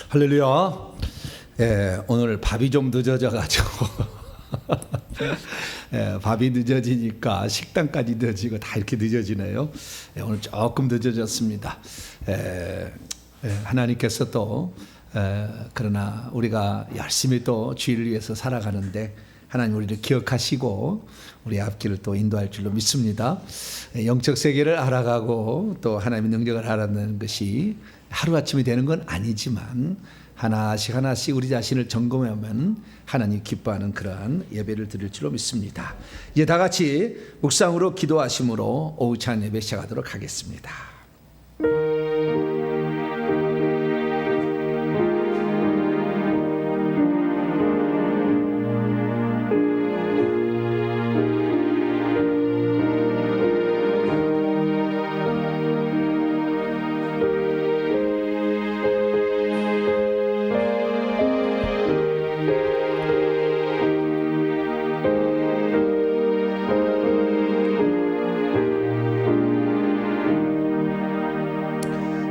할렐루야. 예, 오늘 밥이 좀 늦어져가지고 예, 밥이 늦어지니까 식당까지 늦어지고 다 이렇게 늦어지네요. 예, 오늘 조금 늦어졌습니다. 하나님께서 또 그러나 우리가 열심히 또 주의를 위해서 살아가는데 하나님 우리를 기억하시고 우리 앞길을 또 인도할 줄로 믿습니다. 영적 세계를 알아가고 또 하나님의 능력을 알아내는 것이 하루아침이 되는 건 아니지만 하나씩 하나씩 우리 자신을 점검하면 하나님 기뻐하는 그러한 예배를 드릴 줄로 믿습니다. 이제 다 같이 묵상으로 기도하심으로 오후 찬 예배 시작하도록 하겠습니다.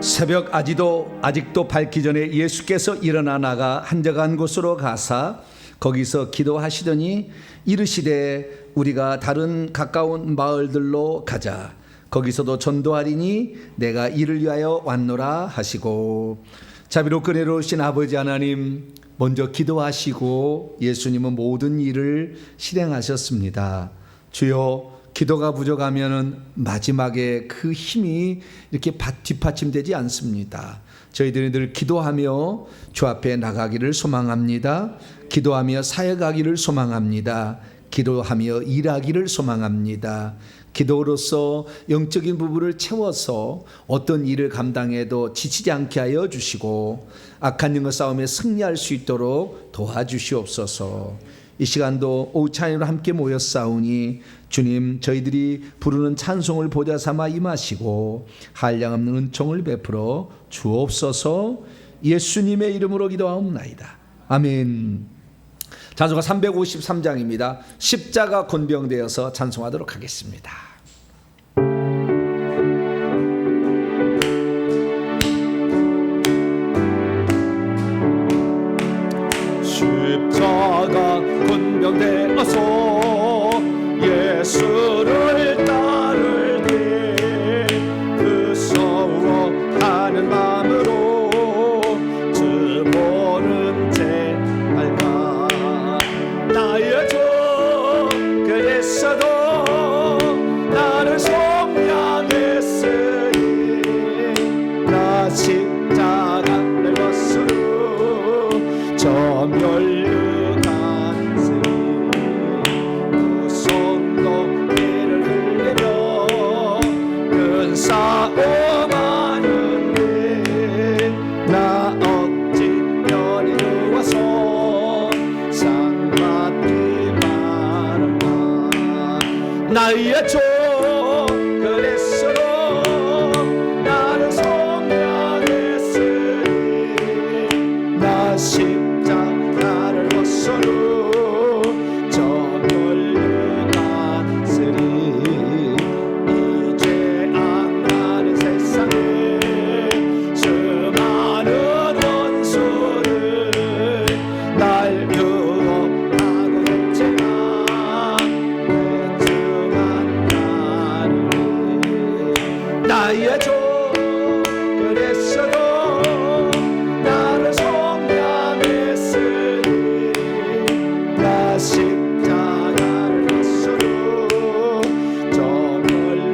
새벽 아직도 밝기 전에 예수께서 일어나 나가 한적한 곳으로 가사 거기서 기도하시더니 이르시되 우리가 다른 가까운 마을들로 가자. 거기서도 전도하리니 내가 이를 위하여 왔노라 하시고, 자비롭고 은혜로우신 아버지 하나님, 먼저 기도하시고 예수님은 모든 일을 실행하셨습니다. 주여, 기도가 부족하면은 마지막에 그 힘이 이렇게 뒷받침되지 않습니다. 저희들이 늘 기도하며 주 앞에 나가기를 소망합니다. 기도하며 사역하기를 소망합니다. 기도하며 일하기를 소망합니다. 기도로서 영적인 부분을 채워서 어떤 일을 감당해도 지치지 않게 하여 주시고 악한 영과 싸움에 승리할 수 있도록 도와주시옵소서. 이 시간도 오후 찬양으로 함께 모였사오니 주님, 저희들이 부르는 찬송을 보좌 삼아 임하시고 한량없는 은총을 베풀어 주옵소서. 예수님의 이름으로 기도하옵나이다. 아멘. 찬송가 353장입니다. 십자가 권병되어서 찬송하도록 하겠습니다. 십자가 권병되어서 예수를 따를 때 무서워하는 마음으로 주 보는 채 할까. 나의 주 그리스도 나를 속량했으니 나 십자가를 벗으로 저 멸류관을 그 손도 피를 흘리며 큰 싸움하는데 나 어찌 편히 누워서 상받기 바랄까. 나의 주 그리스도 나를 속량했으니 나 십자가를 벗어로 저 멸류관을 이제 악마는 세상에 수많은 원수를 날 유혹하고 했지만 왼중한 나를 나의 주 그리스도 나를 속량했으니 나 십자가를 벗어로 저 멸류관을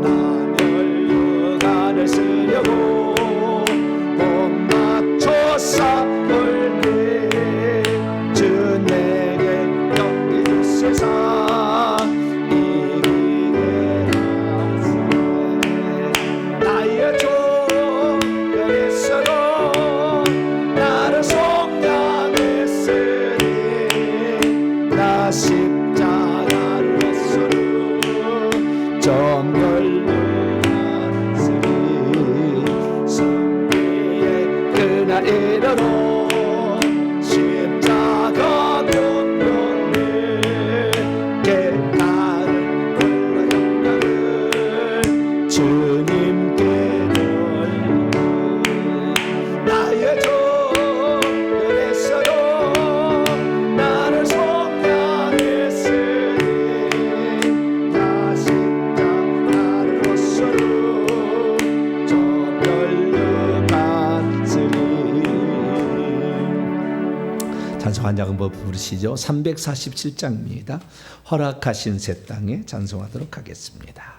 나 멸류관을 쓰려고 못 맞춰 싸울 때 주 내게 넘겨주소서. 이기게 하소서. 나의 주 그리스도 나를 속량했으니 나 십자가를 벗으로 저 멸류관을 승리의 그날 이르러 십자가 변명에 깨달은 그 영광을 주님께 돌려 찬송 한 장은 부르시죠. 347장입니다. 허락하신 새 땅에 찬송하도록 하겠습니다.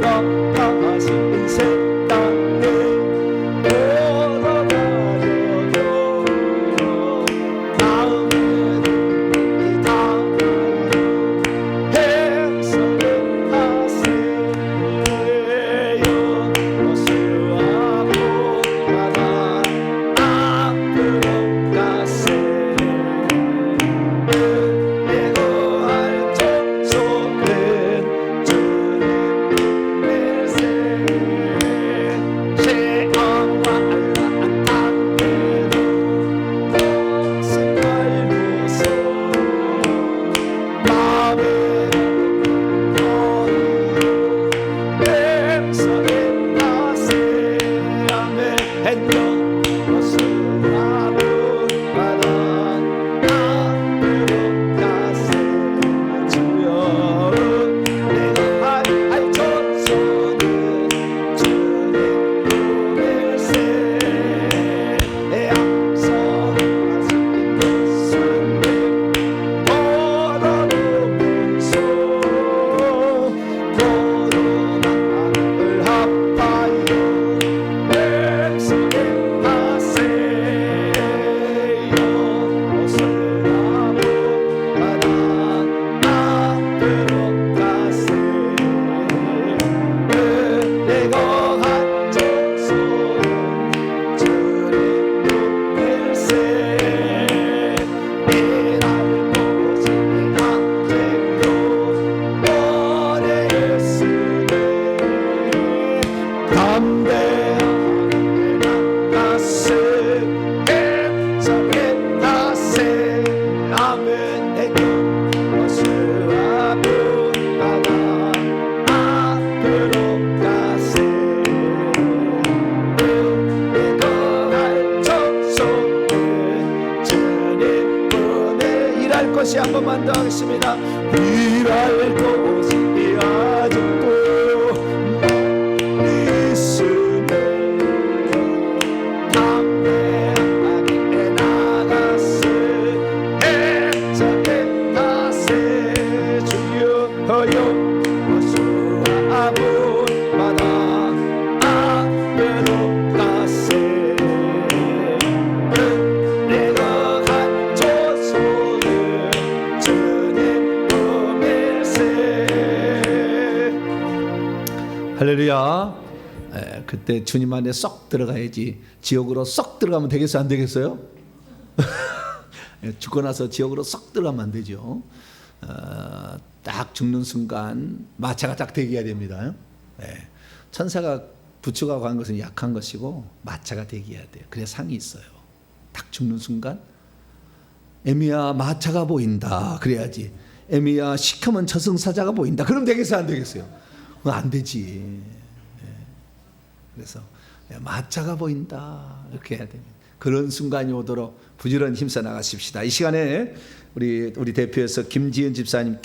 허락하신 새 땅에 걸어가려고 다음은 이 땅을 행선을 하세요. 호수하고 바다 앞으로 가세. 은혜 거할 족속은 주님 일세. 시험과 알라한 땅에도 벗은 말고서 마음에 맹선을 하세. 아멘. 행여 호수하고 바다 앞으로 가세. 주여 은혜가 할 족속은 주님 보낼세. 앞서가신 예수님 걸어오면서 코로나를 합하여 백성을 하세요. 호수하고 바다 앞으로 가세. 은혜 거한 족속은 주님 보낼세. 이날 모든 학생도 오래 예수님 담대하게 나가세. 괜찮게 하세. 아멘. 행여 호수하고 바다 앞으로 가세. 은혜 거할 족속은 주님 보내. 일할 것이 한 번만 더 하겠습니다. 일할 것이 아직도 많이 있으면 담대하게 나가세. 행차게 하세. 주여 호수하고 바다 앞으로 가세. 은혜 거한 족속은 주님 보낼세. 할렐루야. 그때 주님 안에 쏙 들어가야지. 지옥으로 쏙 들어가면 되겠어요? 안 되겠어요? 죽고 나서 지옥으로 쏙 들어가면 안 되죠. 딱 죽는 순간 마차가 딱 대기해야 됩니다. 천사가 부추가 간 것은 약한 것이고 마차가 대기해야 돼요. 그래야 상이 있어요. 딱 죽는 순간 에미야 마차가 보인다. 그래야지. 에미야 시커먼 저승사자가 보인다. 그럼 되겠어요? 안 되겠어요? 안 되지. 그래서 마차가 보인다. 이렇게 해야 됩니다. 그런 순간이 오도록 부지런히 힘써 나가십시다. 이 시간에 우리 대표에서 김지인 집사님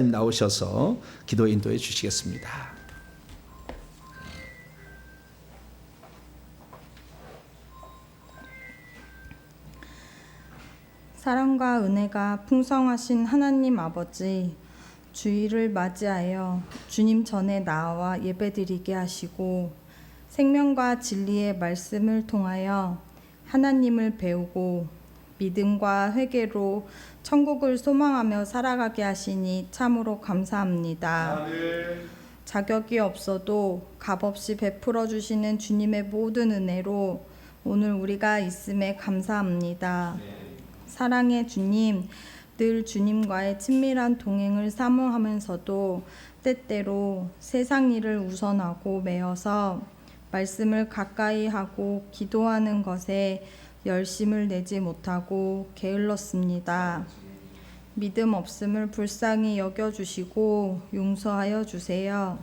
나오셔서 기도 인도해 주시겠습니다. 사랑과 은혜가 풍성하신 하나님 아버지, 주일을 맞이하여 주님 전에 나와 예배드리게 하시고 생명과 진리의 말씀을 통하여 하나님을 배우고 믿음과 회개로 천국을 소망하며 살아가게 하시니 참으로 감사합니다. 자격이 없어도 값없이 베풀어 주시는 주님의 모든 은혜로 오늘 우리가 있음에 감사합니다. 사랑의 주님, 늘 주님과의 친밀한 동행을 사모하면서도 때때로 세상 일을 우선하고 매여서 말씀을 가까이 하고 기도하는 것에 열심을 내지 못하고 게을렀습니다. 믿음 없음을 불쌍히 여겨주시고 용서하여 주세요.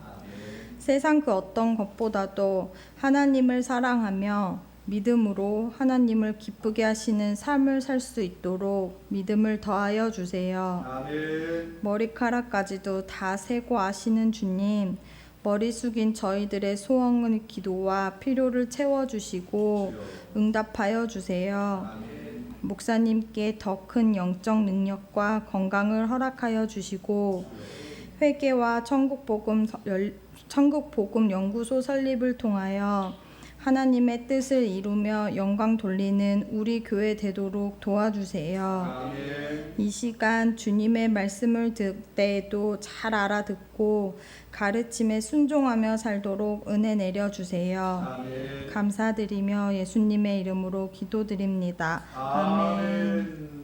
세상 그 어떤 것보다도 하나님을 사랑하며 믿음으로 하나님을 기쁘게 하시는 삶을 살 수 있도록 믿음을 더하여 주세요. 머리카락까지도 다 세고 아시는 주님, 머리 숙인 저희들의 소원의 기도와 필요를 채워주시고 응답하여 주세요. 목사님께 더 큰 영적 능력과 건강을 허락하여 주시고 회개와 천국복음 연구소 설립을 통하여 하나님의 뜻을 이루며 영광 돌리는 우리 교회 되도록 도와주세요. 이 시간 주님의 말씀을 듣을 때에도 잘 알아듣고 가르침에 순종하며 살도록 은혜 내려주세요. 감사드리며 예수님의 이름으로 기도드립니다. 아멘.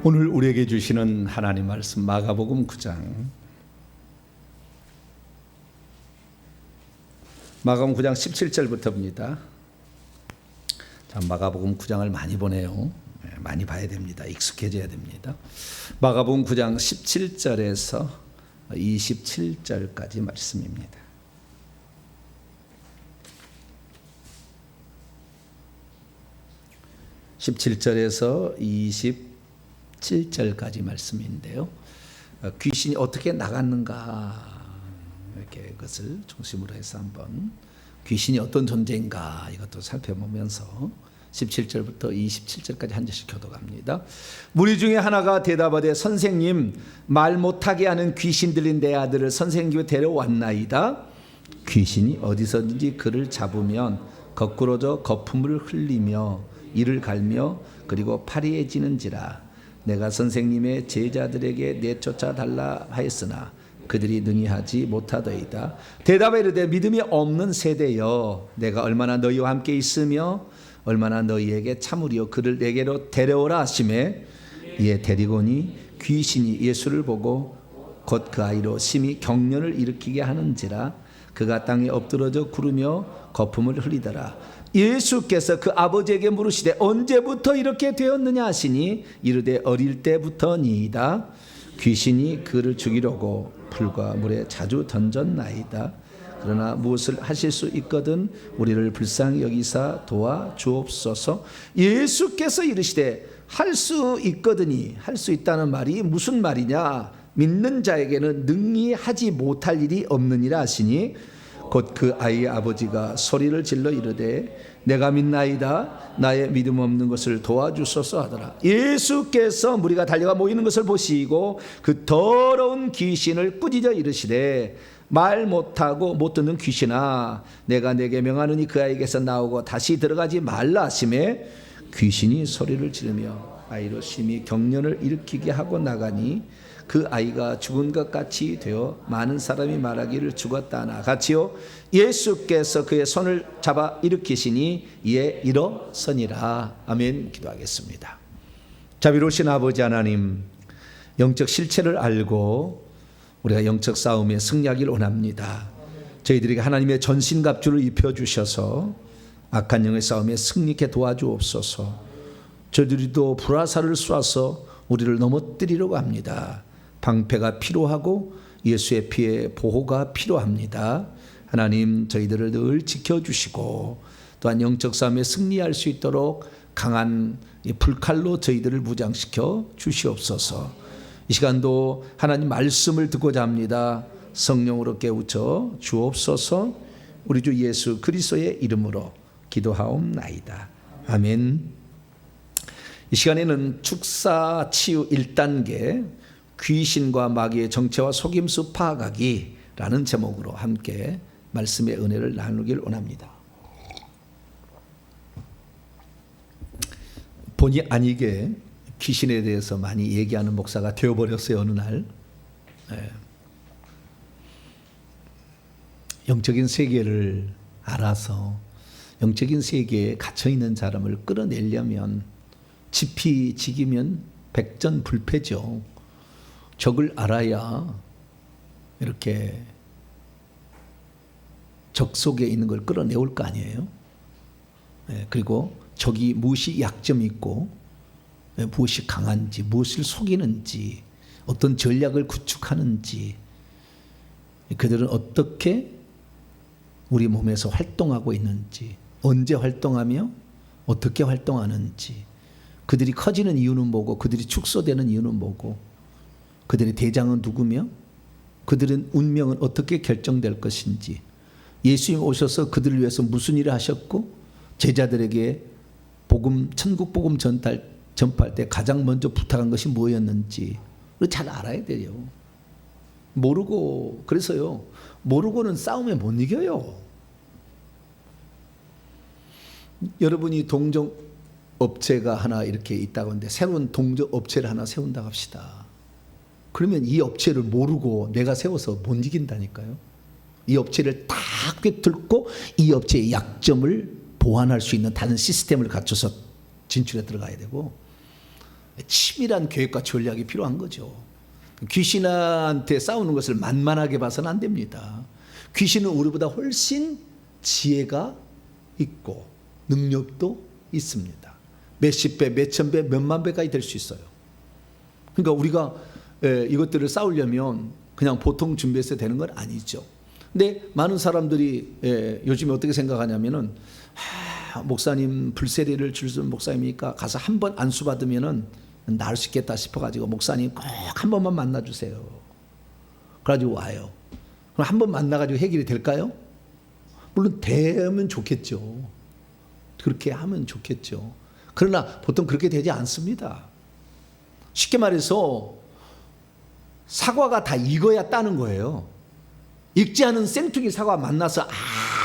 오늘 우리에게 주시는 하나님 말씀 마가복음 9장. 마가복음 9장 17절부터입니다. 자, 마가복음 9장을 많이 보네요. 많이 봐야 됩니다. 익숙해져야 됩니다. 마가복음 9장 17절에서 27절까지 말씀입니다. (17절에서 27절까지) 말씀인데요. 귀신이 어떻게 나갔는가, 이렇게 그것을 중심으로 해서 한번 귀신이 어떤 존재인가 이것도 살펴보면서 17절부터 27절까지 한 절씩 교독합니다. 무리 중에 하나가 대답하되 선생님, 말 못하게 하는 귀신 들린 내 아들을 선생님께 데려왔나이다. 귀신이 어디서든지 그를 잡으면 거꾸로져 거품을 흘리며 이를 갈며 그리고 파리해지는지라. 내가 선생님의 제자들에게 내쫓아 달라 하였으나 그들이 능히 하지 못하더이다. 대답에 이르되 믿음이 없는 세대여, 내가 얼마나 너희와 함께 있으며 얼마나 너희에게 참으리요. 그를 내게로 데려오라 하시매 이에 데리고니 귀신이 예수를 보고 곧 그 아이로 심히 경련을 일으키게 하는지라. 그가 땅에 엎드러져 구르며 거품을 흘리더라. 예수께서 그 아버지에게 물으시되 언제부터 이렇게 되었느냐 하시니 이르되 어릴 때부터니이다. 귀신이 그를 죽이려고 불과 물에 자주 던졌나이다. 그러나 무엇을 하실 수 있거든 우리를 불쌍히 여기사 도와 주옵소서. 예수께서 이르시되 할 수 있거든이, 할 수 있다는 말이 무슨 말이냐? 믿는 자에게는 능히 하지 못할 일이 없느니라 하시니 곧 그 아이의 아버지가 소리를 질러 이르되 내가 믿나이다. 나의 믿음 없는 것을 도와주소서 하더라. 예수께서 무리가 달려가 모이는 것을 보시고 그 더러운 귀신을 꾸짖어 이르시되 말 못하고 못 듣는 귀신아, 내가 내게 명하느니 그 아이에게서 나오고 다시 들어가지 말라 하시매 귀신이 소리를 지르며 아이로 심히 경련을 일으키게 하고 나가니 그 아이가 죽은 것 같이 되어 많은 사람이 말하기를 죽었다 하나 같이요. 예수께서 그의 손을 잡아 일으키시니 이에 일어서니라. 아멘. 기도하겠습니다. 자비로우신 아버지 하나님, 영적 실체를 알고 우리가 영적 싸움에 승리하기를 원합니다. 저희들에게 하나님의 전신갑주를 입혀주셔서 악한 영의 싸움에 승리케 도와주옵소서. 저들이도 불화살을 쏴서 우리를 넘어뜨리려고 합니다. 방패가 필요하고 예수의 피의 보호가 필요합니다. 하나님, 저희들을 늘 지켜주시고 또한 영적 싸움에 승리할 수 있도록 강한 불칼로 저희들을 무장시켜 주시옵소서. 이 시간도 하나님 말씀을 듣고자 합니다. 성령으로 깨우쳐 주옵소서. 우리 주 예수 그리스도의 이름으로 기도하옵나이다. 아멘. 이 시간에는 축사 치유 1단계 귀신과 마귀의 정체와 속임수 파악하기라는 제목으로 함께 말씀의 은혜를 나누길 원합니다. 본의 아니게 귀신에 대해서 많이 얘기하는 목사가 되어버렸어요. 어느 날 영적인 세계를 알아서 영적인 세계에 갇혀있는 사람을 끌어내려면 지피지기면 백전불패죠. 적을 알아야 이렇게 적 속에 있는 걸 끌어내올 거 아니에요. 그리고 적이 무엇이 약점이 있고 무엇이 강한지, 무엇을 속이는지, 어떤 전략을 구축하는지, 그들은 어떻게 우리 몸에서 활동하고 있는지, 언제 활동하며 어떻게 활동하는지, 그들이 커지는 이유는 뭐고, 그들이 축소되는 이유는 뭐고, 그들의 대장은 누구며, 그들은 운명은 어떻게 결정될 것인지, 예수님 오셔서 그들을 위해서 무슨 일을 하셨고, 제자들에게 복음, 천국 복음 전파할 때 가장 먼저 부탁한 것이 뭐였는지 잘 알아야 돼요. 모르고, 그래서요, 모르고는 싸움에 못 이겨요. 여러분이 동종 업체가 하나 이렇게 있다고 하는데 새로운 동종 업체를 하나 세운다고 합시다. 그러면 이 업체를 모르고 내가 세워서 못 이긴다니까요. 이 업체를 다 꿰뚫고 이 업체의 약점을 보완할 수 있는 다른 시스템을 갖춰서 진출해 들어가야 되고, 치밀한 계획과 전략이 필요한 거죠. 귀신한테 싸우는 것을 만만하게 봐서는 안 됩니다. 귀신은 우리보다 훨씬 지혜가 있고 능력도 있습니다. 몇십 배, 몇천 배, 몇만 배까지 될 수 있어요. 그러니까 우리가 이것들을 싸우려면 그냥 보통 준비해서 되는 건 아니죠. 근데 많은 사람들이 요즘에 어떻게 생각하냐면은, 목사님 불세례를 주신 목사님이니까 가서 한 번 안수 받으면은 나을 수 있겠다 싶어가지고 목사님 꼭 한 번만 만나주세요. 그래가지고 와요. 그럼 한 번 만나가지고 해결이 될까요? 물론 되면 좋겠죠. 그렇게 하면 좋겠죠. 그러나 보통 그렇게 되지 않습니다. 쉽게 말해서 사과가 다 익어야 따는 거예요. 익지 않은 생투기 사과 만나서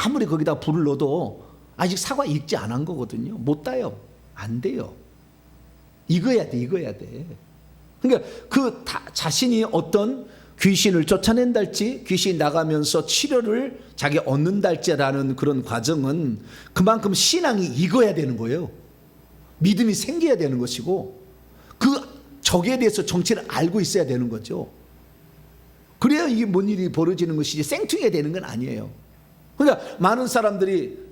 아무리 거기다 불을 넣어도 아직 사과 익지 않은 거거든요. 못 따요. 안 돼요. 익어야 돼, 익어야 돼. 그러니까 그 자신이 어떤 귀신을 쫓아낸달지, 귀신이 나가면서 치료를 자기 얻는달지라는 그런 과정은 그만큼 신앙이 익어야 되는 거예요. 믿음이 생겨야 되는 것이고, 그 적에 대해서 정체를 알고 있어야 되는 거죠. 그래야 이게 뭔 일이 벌어지는 것이지 생투기가 되는 건 아니에요. 그러니까 많은 사람들이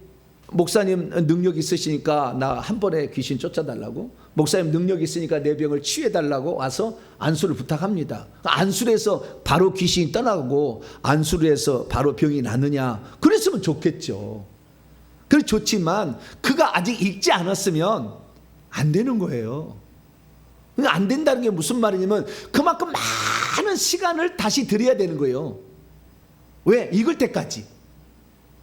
목사님 능력 있으시니까 나 한 번에 귀신 쫓아달라고, 목사님 능력 있으니까 내 병을 치유해달라고 와서 안수를 부탁합니다. 안수를 해서 바로 귀신이 떠나고 안수를 해서 바로 병이 낫느냐, 그랬으면 좋겠죠. 그래 좋지만 그가 아직 익지 않았으면 안 되는 거예요. 그러니까 안 된다는 게 무슨 말이냐면 그만큼 많은 시간을 다시 들여야 되는 거예요. 왜? 익을 때까지.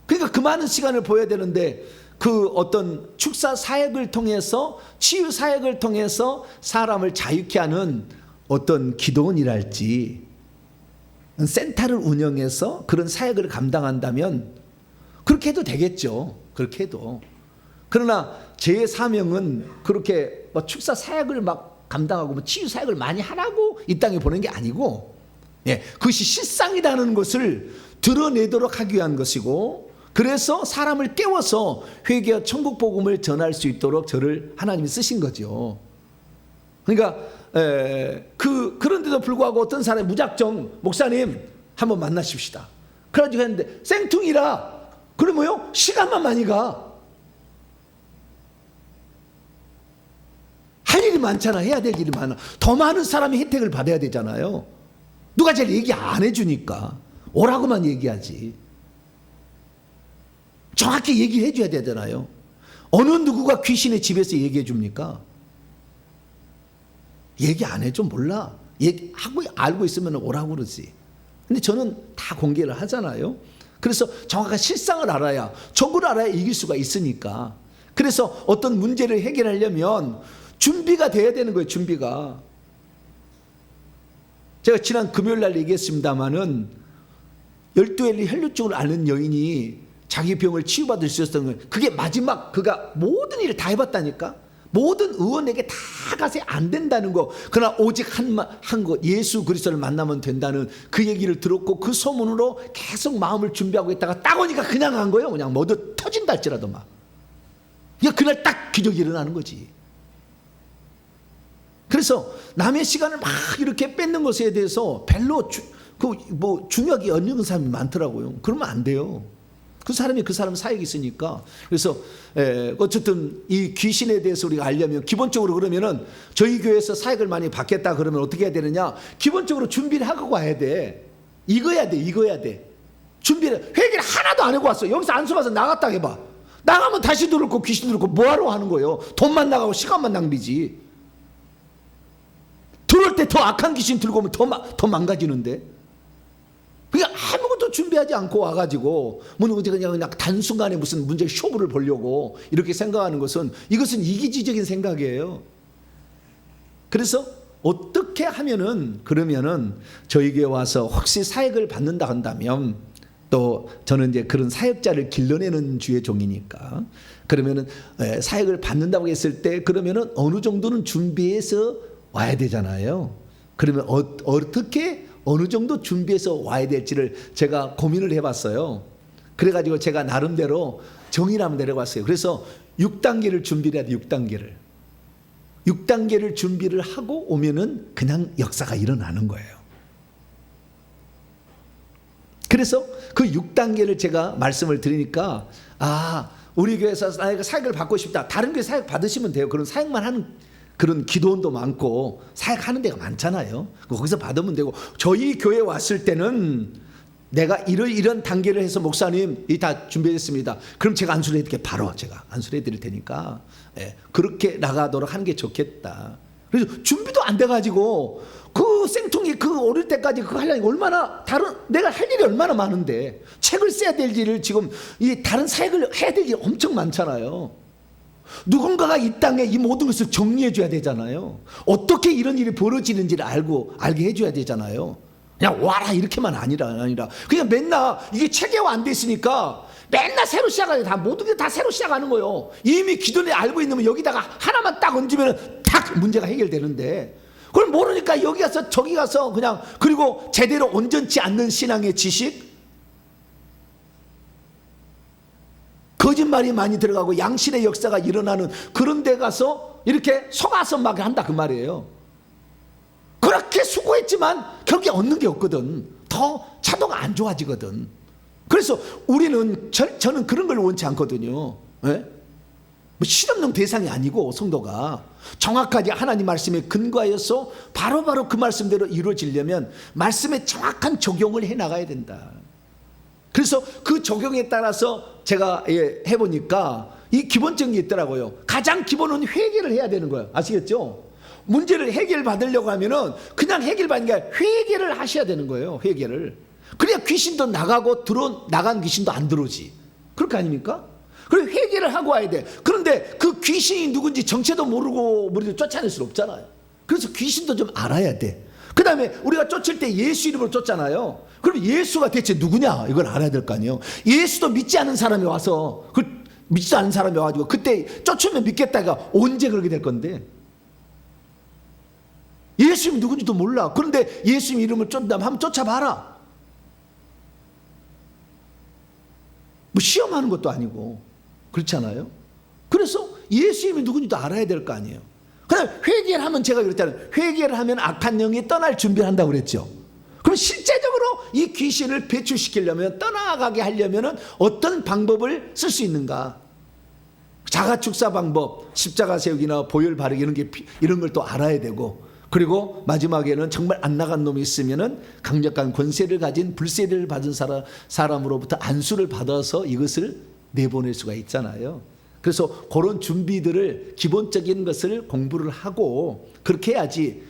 그러니까 그 많은 시간을 보여야 되는데, 그 어떤 축사 사역을 통해서, 치유 사역을 통해서 사람을 자유케 하는 어떤 기도원이랄지 센터를 운영해서 그런 사역을 감당한다면 그렇게 해도 되겠죠. 그렇게 해도. 그러나 제 사명은 그렇게 축사 사역을 막 감당하고 치유 사역을 많이 하라고 이 땅에 보낸 게 아니고, 그것이 실상이라는 것을 드러내도록 하기 위한 것이고, 그래서 사람을 깨워서 회개와 천국 복음을 전할 수 있도록 저를 하나님이 쓰신 거죠. 그러니까 그런데도 불구하고 어떤 사람이 무작정 목사님 한번 만나십시다. 그래가지고 했는데 생뚱이라 그러면요 시간만 많이 가. 할 일이 많잖아. 해야 될 일이 많아. 더 많은 사람이 혜택을 받아야 되잖아요. 누가 잘 얘기 안 해주니까 오라고만 얘기하지. 정확히 얘기해 줘야 되잖아요. 어느 누구가 귀신의 집에서 얘기해 줍니까? 얘기 안 해줘 몰라. 얘기하고 알고 있으면 오라고 그러지. 근데 저는 다 공개를 하잖아요. 그래서 정확한 실상을 알아야, 정보를 알아야 이길 수가 있으니까. 그래서 어떤 문제를 해결하려면 준비가 돼야 되는 거예요. 준비가. 제가 지난 금요일 날 얘기했습니다마는 12엘 혈류증을 앓는 여인이 자기 병을 치유받을 수 있었던 거예요. 그게 마지막, 그가 모든 일을 다 해봤다니까. 모든 의원에게 다 가서 안 된다는 거, 그러나 오직 한 것 예수 그리스도를 만나면 된다는 그 얘기를 들었고 그 소문으로 계속 마음을 준비하고 있다가 딱 오니까 그냥 간 거예요. 그냥 뭐든 터진다 할지라도 막. 그날 딱 기적이 일어나는 거지. 그래서 남의 시간을 막 이렇게 뺏는 것에 대해서 별로 중요하게 여기는 사람이 많더라고요. 그러면 안 돼요. 그 사람이 그 사람 사역이 있으니까. 그래서 어쨌든 이 귀신에 대해서 우리가 알려면 기본적으로 그러면은 저희 교회에서 사역을 많이 받겠다 그러면 어떻게 해야 되느냐? 기본적으로 준비를 하고 와야 돼. 익어야 돼. 준비를. 회개를 하나도 안 하고 왔어. 여기서 안수 받아서 나갔다 해봐. 나가면 다시 들었고 귀신 들었고 뭐하러 하는 거예요? 돈만 나가고 시간만 낭비지. 들어올 때 더 악한 귀신 들고 오면 더 망가지는데. 그러니까 아무것도 준비하지 않고 와가지고 그냥 단순간에 무슨 문제 쇼부를 보려고 이렇게 생각하는 것은 이것은 이기주의적인 생각이에요. 그래서 어떻게 하면은 그러면은 저희 교회 와서 혹시 사역을 받는다 한다면 또 저는 이제 그런 사역자를 길러내는 주의 종이니까 그러면은 사역을 받는다고 했을 때 그러면은 어느 정도는 준비해서 와야 되잖아요. 그러면 어떻게 어느 정도 준비해서 와야 될지를 제가 고민을 해봤어요. 그래가지고 제가 나름대로 정의를 한번 내려봤어요. 그래서 6단계를 준비를 해야 돼. 6단계를 준비를 하고 오면은 그냥 역사가 일어나는 거예요. 그래서 그 6단계를 제가 말씀을 드리니까 우리 교회에서 사역을 받고 싶다. 다른 교회 사역 받으시면 돼요. 그런 사역만 하는 그런 기도원도 많고 사역하는 데가 많잖아요. 거기서 받으면 되고 저희 교회 왔을 때는 내가 이런 단계를 해서 목사님 이 다 준비했습니다. 그럼 제가 안수를 해드릴게요. 바로 제가 안수를 해드릴 테니까 그렇게 나가도록 하는 게 좋겠다. 그래서 준비도 안 돼가지고 그 생통이 그 오를 때까지 그거 하려니 얼마나 내가 할 일이 얼마나 많은데 책을 써야 될 일을 지금 이 다른 사역을 해야 될 일이 엄청 많잖아요. 누군가가 이 땅에 이 모든 것을 정리해 줘야 되잖아요. 어떻게 이런 일이 벌어지는지를 알게 해줘야 되잖아요. 그냥 와라 이렇게만 아니라 그냥 맨날 이게 체계화 안 돼 있으니까 맨날 새로 시작하는 다 모든 게 다 새로 시작하는 거예요. 이미 기존에 알고 있는 여기다가 하나만 딱 얹으면 딱 문제가 해결되는데 그걸 모르니까 여기 가서 저기 가서 그냥 그리고 제대로 온전치 않는 신앙의 지식 거짓말이 많이 들어가고 양심의 역사가 일어나는 그런 데 가서 이렇게 속아서 막 한다 그 말이에요. 그렇게 수고했지만 결국에 얻는 게 없거든. 더 차도가 안 좋아지거든. 그래서 저는 그런 걸 원치 않거든요. 뭐 실험용 대상이 아니고 성도가 정확하게 하나님 말씀에 근거하여서 바로바로 그 말씀대로 이루어지려면 말씀에 정확한 적용을 해나가야 된다. 그래서 그 적용에 따라서 제가 해보니까 이 기본적인 게 있더라고요. 가장 기본은 회개를 해야 되는 거예요. 아시겠죠? 문제를 해결받으려고 하면은 그냥 해결받는 게 아니라 회개를 하셔야 되는 거예요. 회개를. 그래야 귀신도 나가고 나간 귀신도 안 들어오지. 그렇게 아닙니까? 그리고 회개를 하고 와야 돼. 그런데 그 귀신이 누군지 정체도 모르고 쫓아낼 수 없잖아요. 그래서 귀신도 좀 알아야 돼. 그 다음에 우리가 쫓을 때 예수 이름으로 쫓잖아요. 그럼 예수가 대체 누구냐 이걸 알아야 될 거 아니에요. 예수도 믿지 않은 사람이 와서 믿지 않은 사람이 와가지고 그때 쫓으면 믿겠다가 언제 그렇게 될 건데 예수님이 누군지도 몰라. 그런데 예수님 이름을 쫓는다면 한번 쫓아봐라. 뭐 시험하는 것도 아니고 그렇잖아요. 그래서 예수님이 누군지도 알아야 될 거 아니에요. 그다음 회개를 하면 제가 그랬잖아요. 회개를 하면 악한 영이 떠날 준비를 한다고 그랬죠. 그럼 실제적으로 이 귀신을 배출시키려면 떠나가게 하려면 어떤 방법을 쓸 수 있는가? 자가축사 방법, 십자가 세우기나 보혈 바르기 이런 걸 또 알아야 되고 그리고 마지막에는 정말 안 나간 놈이 있으면은 강력한 권세를 가진 불세를 받은 사람으로부터 안수를 받아서 이것을 내보낼 수가 있잖아요. 그래서 그런 준비들을 기본적인 것을 공부를 하고 그렇게 해야지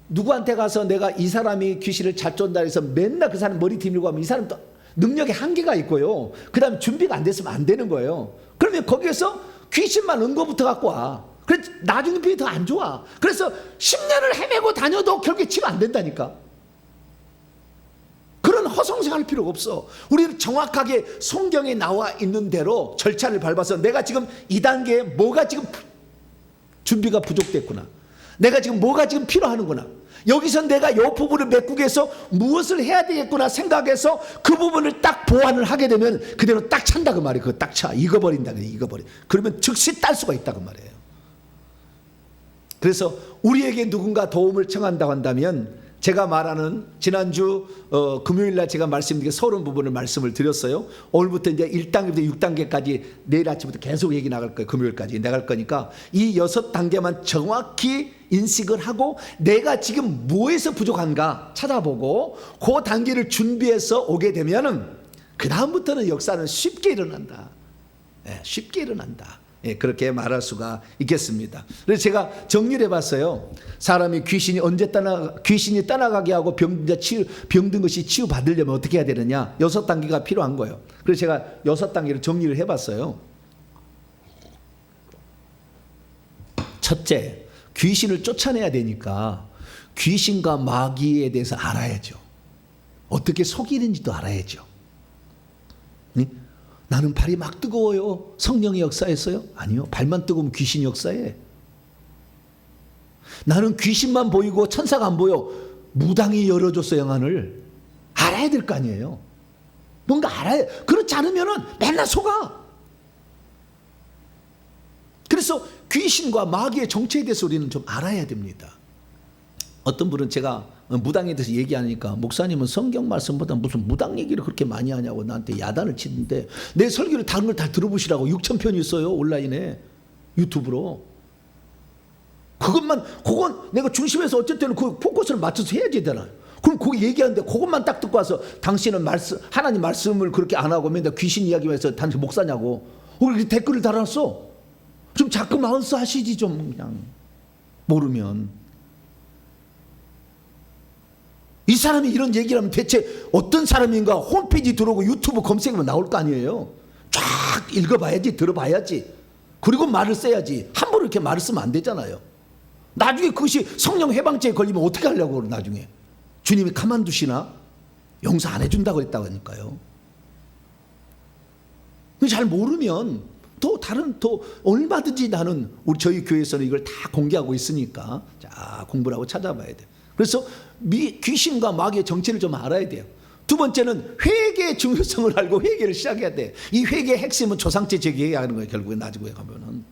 누구한테 가서 내가 이 사람이 귀신을 잘 쫓는다 해서 맨날 그 사람 머리 뒤밀고 하면 이 사람도 능력의 한계가 있고요. 그 다음에 준비가 안 됐으면 안 되는 거예요. 그러면 거기에서 귀신만 은거부터 갖고 와. 그래서 나중에 병이 더 안 좋아. 그래서 10년을 헤매고 다녀도 결국에 치료 안 된다니까. 그런 허송세할 필요가 없어. 우리는 정확하게 성경에 나와 있는 대로 절차를 밟아서 내가 지금 이 단계에 뭐가 지금 준비가 부족됐구나. 내가 지금 뭐가 지금 필요하는구나. 여기서 내가 이 부분을 메꾸기 위해서 무엇을 해야 되겠구나 생각해서 그 부분을 딱 보완을 하게 되면 그대로 딱 찬다 그 말이에요. 그거 딱 차. 익어버린다. 익어버려. 그러면 즉시 딸 수가 있다 그 말이에요. 그래서 우리에게 누군가 도움을 청한다고 한다면 제가 말하는 지난주 금요일날 제가 말씀드린 서론 부분을 말씀을 드렸어요. 오늘부터 이제 1단계부터 6단계까지 내일 아침부터 계속 얘기 나갈 거예요. 금요일까지 나갈 거니까 이 6단계만 정확히 인식을 하고 내가 지금 뭐에서 부족한가 찾아보고 그 단계를 준비해서 오게 되면은 그 다음부터는 역사는 쉽게 일어난다. 네, 쉽게 일어난다. 예, 그렇게 말할 수가 있겠습니다. 그래서 제가 정리를 해봤어요. 사람이 귀신이 떠나가게 하고 병든 것이 치유받으려면 어떻게 해야 되느냐? 6단계가 필요한 거예요. 그래서 제가 6단계를 정리를 해봤어요. 첫째, 귀신을 쫓아내야 되니까 귀신과 마귀에 대해서 알아야죠. 어떻게 속이는지도 알아야죠. 네? 나는 발이 막 뜨거워요. 성령의 역사했어요? 아니요. 발만 뜨거우면 귀신 역사해. 나는 귀신만 보이고 천사가 안 보여. 무당이 열어줬어 영안을. 알아야 될 거 아니에요. 뭔가 알아야. 그렇지 않으면 맨날 속아. 그래서 귀신과 마귀의 정체에 대해서 우리는 좀 알아야 됩니다. 어떤 분은 제가 무당에 대해서 얘기하니까 목사님은 성경 말씀보다 무슨 무당 얘기를 그렇게 많이 하냐고 나한테 야단을 치는데 내 설교를 다른 걸 다 들어보시라고 6,000편이 있어요. 온라인에 유튜브로. 그건 내가 중심에서 어쨌든 그 포커스를 맞춰서 해야지 되잖아요. 그럼 그거 얘기하는데 그것만 딱 듣고 와서 당신은 하나님 말씀을 그렇게 안 하고 맨날 귀신 이야기만 해서 당신 목사냐고 그렇게 댓글을 달았어. 좀 자꾸 마운스 하시지 좀 그냥 모르면. 이 사람이 이런 얘기를 하면 대체 어떤 사람인가 홈페이지 들어오고 유튜브 검색하면 나올 거 아니에요. 쫙 읽어봐야지 들어봐야지 그리고 말을 써야지 함부로 이렇게 말을 쓰면 안 되잖아요. 나중에 그것이 성령 해방죄에 걸리면 어떻게 하려고 그래. 나중에 주님이 가만두시나? 용서 안 해준다고 했다고 하니까요. 잘 모르면 또 얼마든지 나는 저희 교회에서는 이걸 다 공개하고 있으니까 자 공부를 하고 찾아봐야 돼요. 그래서 귀신과 마귀의 정체를 좀 알아야 돼요. 두 번째는 회개의 중요성을 알고 회개를 시작해야 돼. 이 회개의 핵심은 조상죄 재개하는 거예요. 결국에 나중에 가면은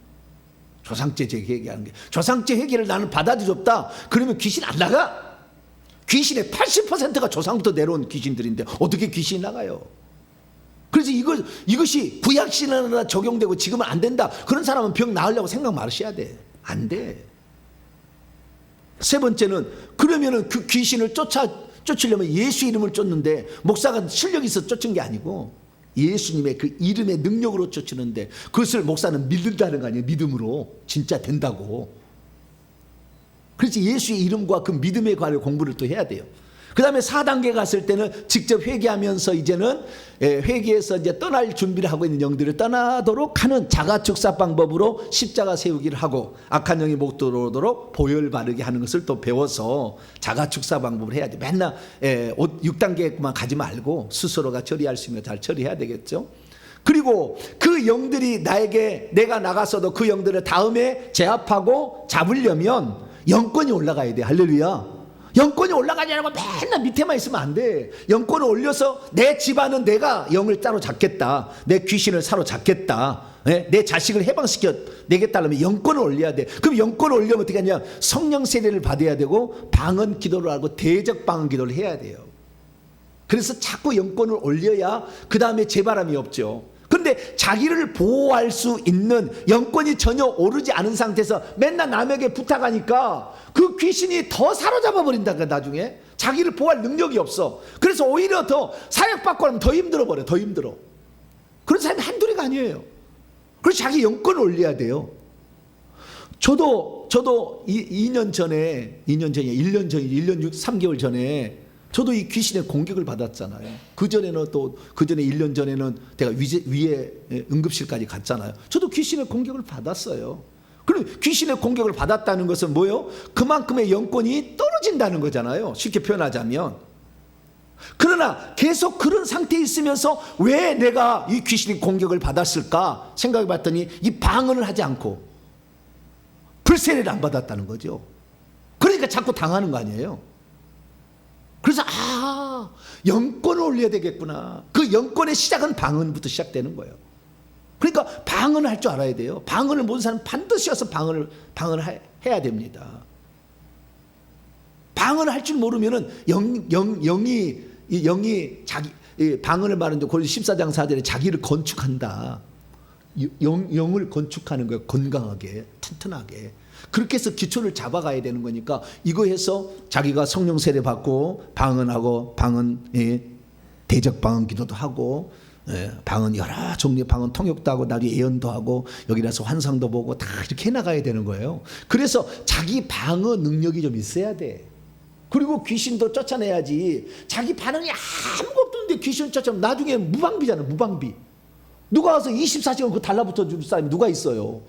조상죄 재개하는 게. 조상죄 회개를 나는 받아들이 없다. 그러면 귀신 안 나가. 귀신의 80%가 조상부터 내려온 귀신들인데 어떻게 귀신이 나가요? 그래서 이것이 구약신앙으로 적용되고 지금은 안 된다. 그런 사람은 병 나으려고 생각 말으셔야 돼. 안 돼. 세 번째는 그러면은 그 귀신을 쫓으려면 예수 이름을 쫓는데 목사가 실력이 있어 쫓은 게 아니고 예수님의 그 이름의 능력으로 쫓으는데 그것을 목사는 믿는다는 거 아니에요. 믿음으로 진짜 된다고. 그래서 예수의 이름과 그 믿음에 관한 공부를 또 해야 돼요. 그 다음에 4단계 갔을 때는 직접 회개하면서 이제는 회개해서 이제 떠날 준비를 하고 있는 영들을 떠나도록 하는 자가축사 방법으로 십자가 세우기를 하고 악한 영이 못 들어오도록 보혈 바르게 하는 것을 또 배워서 자가축사 방법을 해야 돼. 맨날 6단계만 가지 말고 스스로가 처리할 수 있는 거 잘 처리해야 되겠죠. 그리고 그 영들이 내가 나가서도 그 영들을 다음에 제압하고 잡으려면 영권이 올라가야 돼. 할렐루야. 영권이 올라가지 않고 맨날 밑에만 있으면 안 돼. 영권을 올려서 내 집안은 내가 영을 따로 잡겠다. 내 귀신을 사로잡겠다. 내 자식을 해방시켜 내겠다면 영권을 올려야 돼. 그럼 영권을 올리면 어떻게 하냐? 성령 세례를 받아야 되고 방언 기도를 하고 대적 방언 기도를 해야 돼요. 그래서 자꾸 영권을 올려야 그 다음에 재바람이 없죠. 그런데 자기를 보호할 수 있는 영권이 전혀 오르지 않은 상태에서 맨날 남에게 부탁하니까 그 귀신이 더 사로잡아 버린다. 나중에 자기를 보호할 능력이 없어. 그래서 오히려 더 사역받고 하면 더 힘들어 버려. 더 힘들어. 그런 사람이 한둘이가 아니에요. 그래서 자기 영권을 올려야 돼요. 저도 1년 전에 3개월 전에 저도 이 귀신의 공격을 받았잖아요. 그 전에 1년 전에는 내가 위에 응급실까지 갔잖아요. 저도 귀신의 공격을 받았어요. 그럼 귀신의 공격을 받았다는 것은 뭐예요? 그만큼의 영권이 떨어진다는 거잖아요. 쉽게 표현하자면. 그러나 계속 그런 상태에 있으면서 왜 내가 이 귀신의 공격을 받았을까 생각해 봤더니 이 방언을 하지 않고 불세례를 안 받았다는 거죠. 그러니까 자꾸 당하는 거 아니에요. 그래서 영권을 올려야 되겠구나. 그 영권의 시작은 방언부터 시작되는 거예요. 그러니까 방언을 할 줄 알아야 돼요. 방언을 모르는 사람은 반드시 와서 방언을 해야 됩니다. 방언을 할 줄 모르면은 영이 자기 방언을 말하는데 고린도 14장 4절에 자기를 건축한다. 영을 건축하는 거예요. 건강하게, 튼튼하게. 그렇게 해서 기초를 잡아가야 되는 거니까 이거 해서 자기가 성령 세례 받고 방언하고 대적 방언 기도도 하고 방언 여러 종류의 방언 통역도 하고 나중에 예언도 하고 여기라서 환상도 보고 다 이렇게 해나가야 되는 거예요. 그래서 자기 방어 능력이 좀 있어야 돼. 그리고 귀신도 쫓아내야지. 자기 반응이 아무것도 없는데 귀신 쫓아내면 나중에 무방비잖아. 무방비. 누가 와서 24시간 그 달라붙어 줄 사람이 누가 있어요?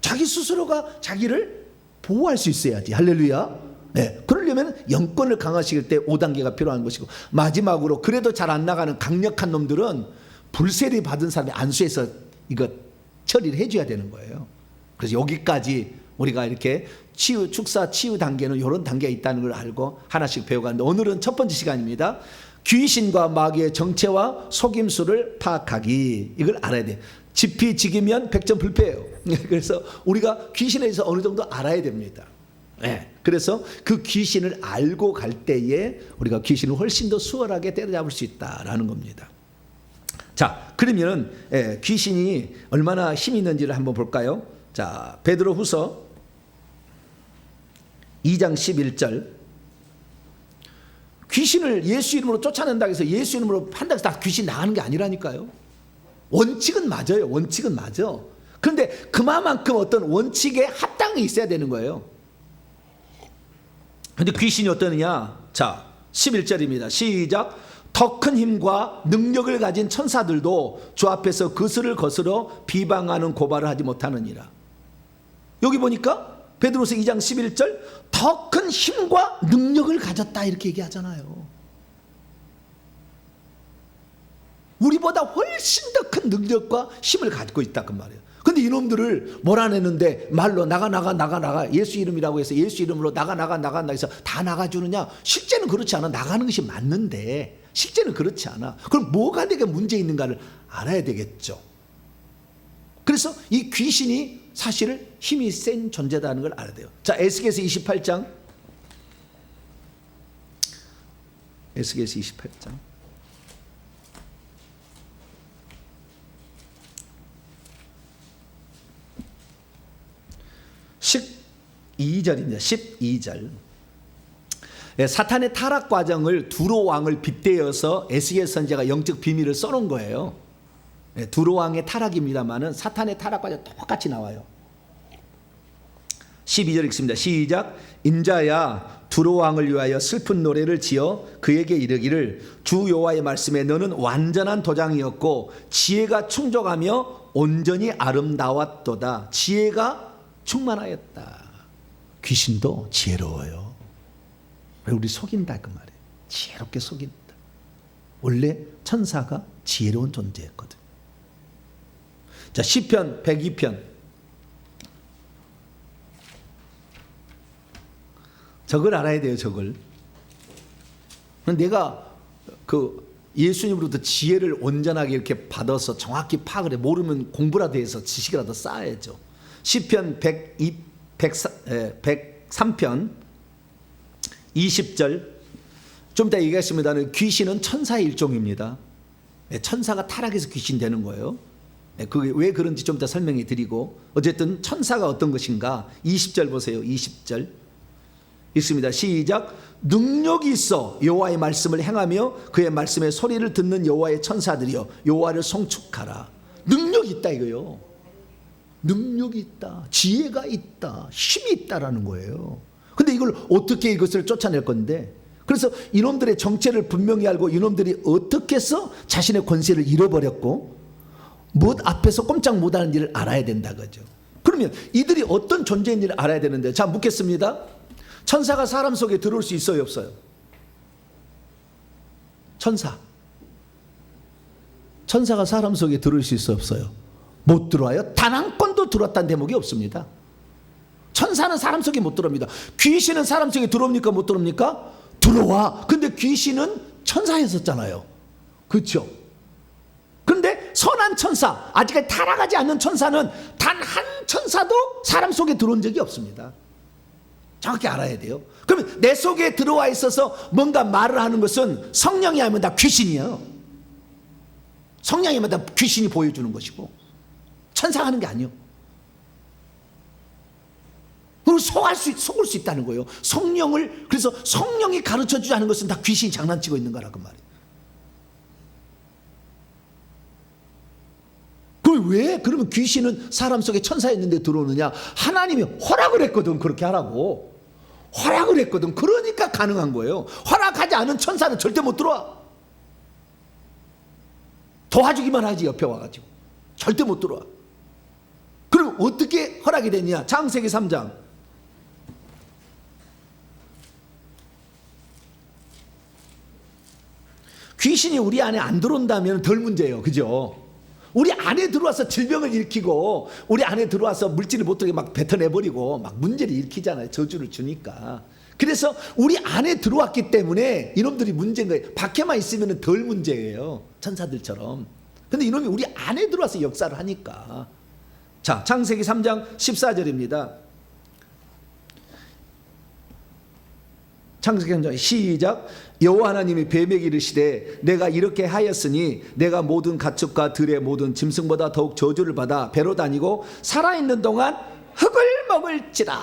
자기 스스로가 자기를 보호할 수 있어야지. 할렐루야. 네. 그러려면 영권을 강화시킬 때 5단계가 필요한 것이고, 마지막으로 그래도 잘 안 나가는 강력한 놈들은 불세례 받은 사람이 안수해서 이거 처리를 해줘야 되는 거예요. 그래서 여기까지 우리가 이렇게 축사 치유 단계는 이런 단계가 있다는 걸 알고 하나씩 배워가는데, 오늘은 첫 번째 시간입니다. 귀신과 마귀의 정체와 속임수를 파악하기. 이걸 알아야 돼. 지피지기면 백전불패예요. 그래서 우리가 귀신에 대해서 어느 정도 알아야 됩니다. 네. 그래서 그 귀신을 알고 갈 때에 우리가 귀신을 훨씬 더 수월하게 때려잡을 수 있다라는 겁니다. 자, 그러면 귀신이 얼마나 힘이 있는지를 한번 볼까요? 자, 베드로후서 2장 11절. 귀신을 예수 이름으로 쫓아낸다고 해서 예수 이름으로 한다고 해서 다 귀신 나가는 게 아니라니까요. 원칙은 맞아요. 원칙은 맞아. 그런데 그만큼 어떤 원칙에 합당이 있어야 되는 거예요. 그런데 귀신이 어떠느냐? 자, 11절입니다. 시작. 더 큰 힘과 능력을 가진 천사들도 주 앞에서 그슬을 거스러 비방하는 고발을 하지 못하느니라. 여기 보니까 베드로서 2장 11절 더 큰 힘과 능력을 가졌다 이렇게 얘기하잖아요. 우리보다 훨씬 더 큰 능력과 힘을 가지고 있다 그 말이에요. 근데 이놈들을 몰아내는데 말로 나가 예수 이름이라고 해서 예수 이름으로 나가 해서 다 나가주느냐? 실제는 그렇지 않아. 나가는 것이 맞는데 실제는 그렇지 않아. 그럼 뭐가 되게 문제 있는가를 알아야 되겠죠. 그래서 이 귀신이 사실 힘이 센 존재다는 걸 알아야 돼요. 자, 에스겔서 28장. 에스겔서 28장. 12절입니다. 12절. 사탄의 타락 과정을 두로 왕을 빗대어서 에스겔 선지자가 영적 비밀을 써놓은 거예요. 두로 왕의 타락입니다만은 사탄의 타락 과정 똑같이 나와요. 12절 읽습니다. 시작. 인자야, 두로 왕을 위하여 슬픈 노래를 지어 그에게 이르기를 주 여호와의 말씀에 너는 완전한 도장이었고 지혜가 충족하며 온전히 아름다웠도다. 지혜가 충만하였다. 귀신도 지혜로워요. 우리 속인다 그 말이에요. 지혜롭게 속인다. 원래 천사가 지혜로운 존재였거든. 자, 시편 102편. 저걸 알아야 돼요. 저걸. 내가 그 예수님으로부터 지혜를 온전하게 이렇게 받아서 정확히 파악을 해. 모르면 공부라도 해서 지식이라도 쌓아야죠. 시편 103편 20절. 좀 이따 얘기하겠습니다는 귀신은 천사의 일종입니다. 천사가 타락해서 귀신 되는 거예요. 그게 왜 그런지 좀 이따 설명해 드리고, 어쨌든 천사가 어떤 것인가 20절 보세요. 20절 있습니다. 시작. 능력이 있어 여호와의 말씀을 행하며 그의 말씀의 소리를 듣는 여호와의 천사들이여 여호와를 송축하라. 능력이 있다 이거요. 능력이 있다, 지혜가 있다, 힘이 있다라는 거예요. 근데 이걸 어떻게 이것을 쫓아낼 건데, 그래서 이놈들의 정체를 분명히 알고 이놈들이 어떻게 해서 자신의 권세를 잃어버렸고 무엇 앞에서 꼼짝 못하는 일을 알아야 된다 그죠. 그러면 이들이 어떤 존재인지를 알아야 되는데, 자 묻겠습니다. 천사가 사람 속에 들어올 수 있어요 없어요? 천사가 사람 속에 들어올 수 있어요 없어요? 못 들어와요. 단 한 건도 들어왔다는 대목이 없습니다. 천사는 사람 속에 못 들어옵니다. 귀신은 사람 속에 들어옵니까? 못 들어옵니까? 들어와. 근데 귀신은 천사였었잖아요. 그렇죠? 그런데 선한 천사, 아직까지 타락하지 않는 천사는 단 한 천사도 사람 속에 들어온 적이 없습니다. 정확히 알아야 돼요. 그러면 내 속에 들어와 있어서 뭔가 말을 하는 것은 성령이 하면 다 귀신이에요. 성령이 하면 다 귀신이 보여주는 것이고 천사가 하는 게 아니에요. 그리고 속을 수 있다는 거예요. 성령을, 그래서 성령이 가르쳐 주지 않은 것은 다 귀신이 장난치고 있는 거라고 말이에요. 그럼 왜 그러면 귀신은 사람 속에 천사였는데 들어오느냐? 하나님이 허락을 했거든. 그렇게 하라고 허락을 했거든. 그러니까 가능한 거예요. 허락하지 않은 천사는 절대 못 들어와. 도와주기만 하지. 옆에 와가지고 절대 못 들어와. 그럼 어떻게 허락이 됐냐? 창세기 3장 귀신이 우리 안에 안 들어온다면 덜 문제예요. 그죠? 우리 안에 들어와서 질병을 일으키고 우리 안에 들어와서 물질을 못 들게 막 뱉어내버리고 막 문제를 일으키잖아요. 저주를 주니까. 그래서 우리 안에 들어왔기 때문에 이놈들이 문제인 거예요. 밖에만 있으면 덜 문제예요. 천사들처럼. 근데 이놈이 우리 안에 들어와서 역사를 하니까. 자, 창세기 3장 14절입니다. 창세기 3장 시작. 여호와 하나님이 뱀에게 이르시되 내가 이렇게 하였으니 내가 모든 가축과 들의 모든 짐승보다 더욱 저주를 받아 배로 다니고 살아있는 동안 흙을 먹을지라.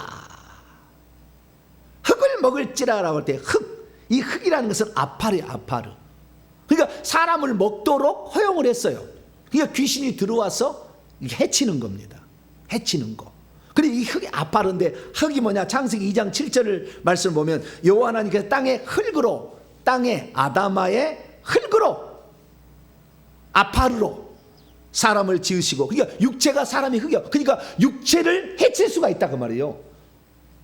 흙을 먹을지라라고 할 때 흙, 이 흙이라는 것은 아파르예요. 아파르. 그러니까 사람을 먹도록 허용을 했어요. 그러니까 귀신이 들어와서 해치는 겁니다. 해치는 거. 그리고 이 흙이 아파르인데 흙이 뭐냐? 창세기 2장 7절을 말씀을 보면 여호와 하나님께서 땅에 흙으로, 땅에 아담아의 흙으로, 아파르로 사람을 지으시고, 그러니까 육체가 사람이 흙이요. 그러니까 육체를 해칠 수가 있다 그 말이에요.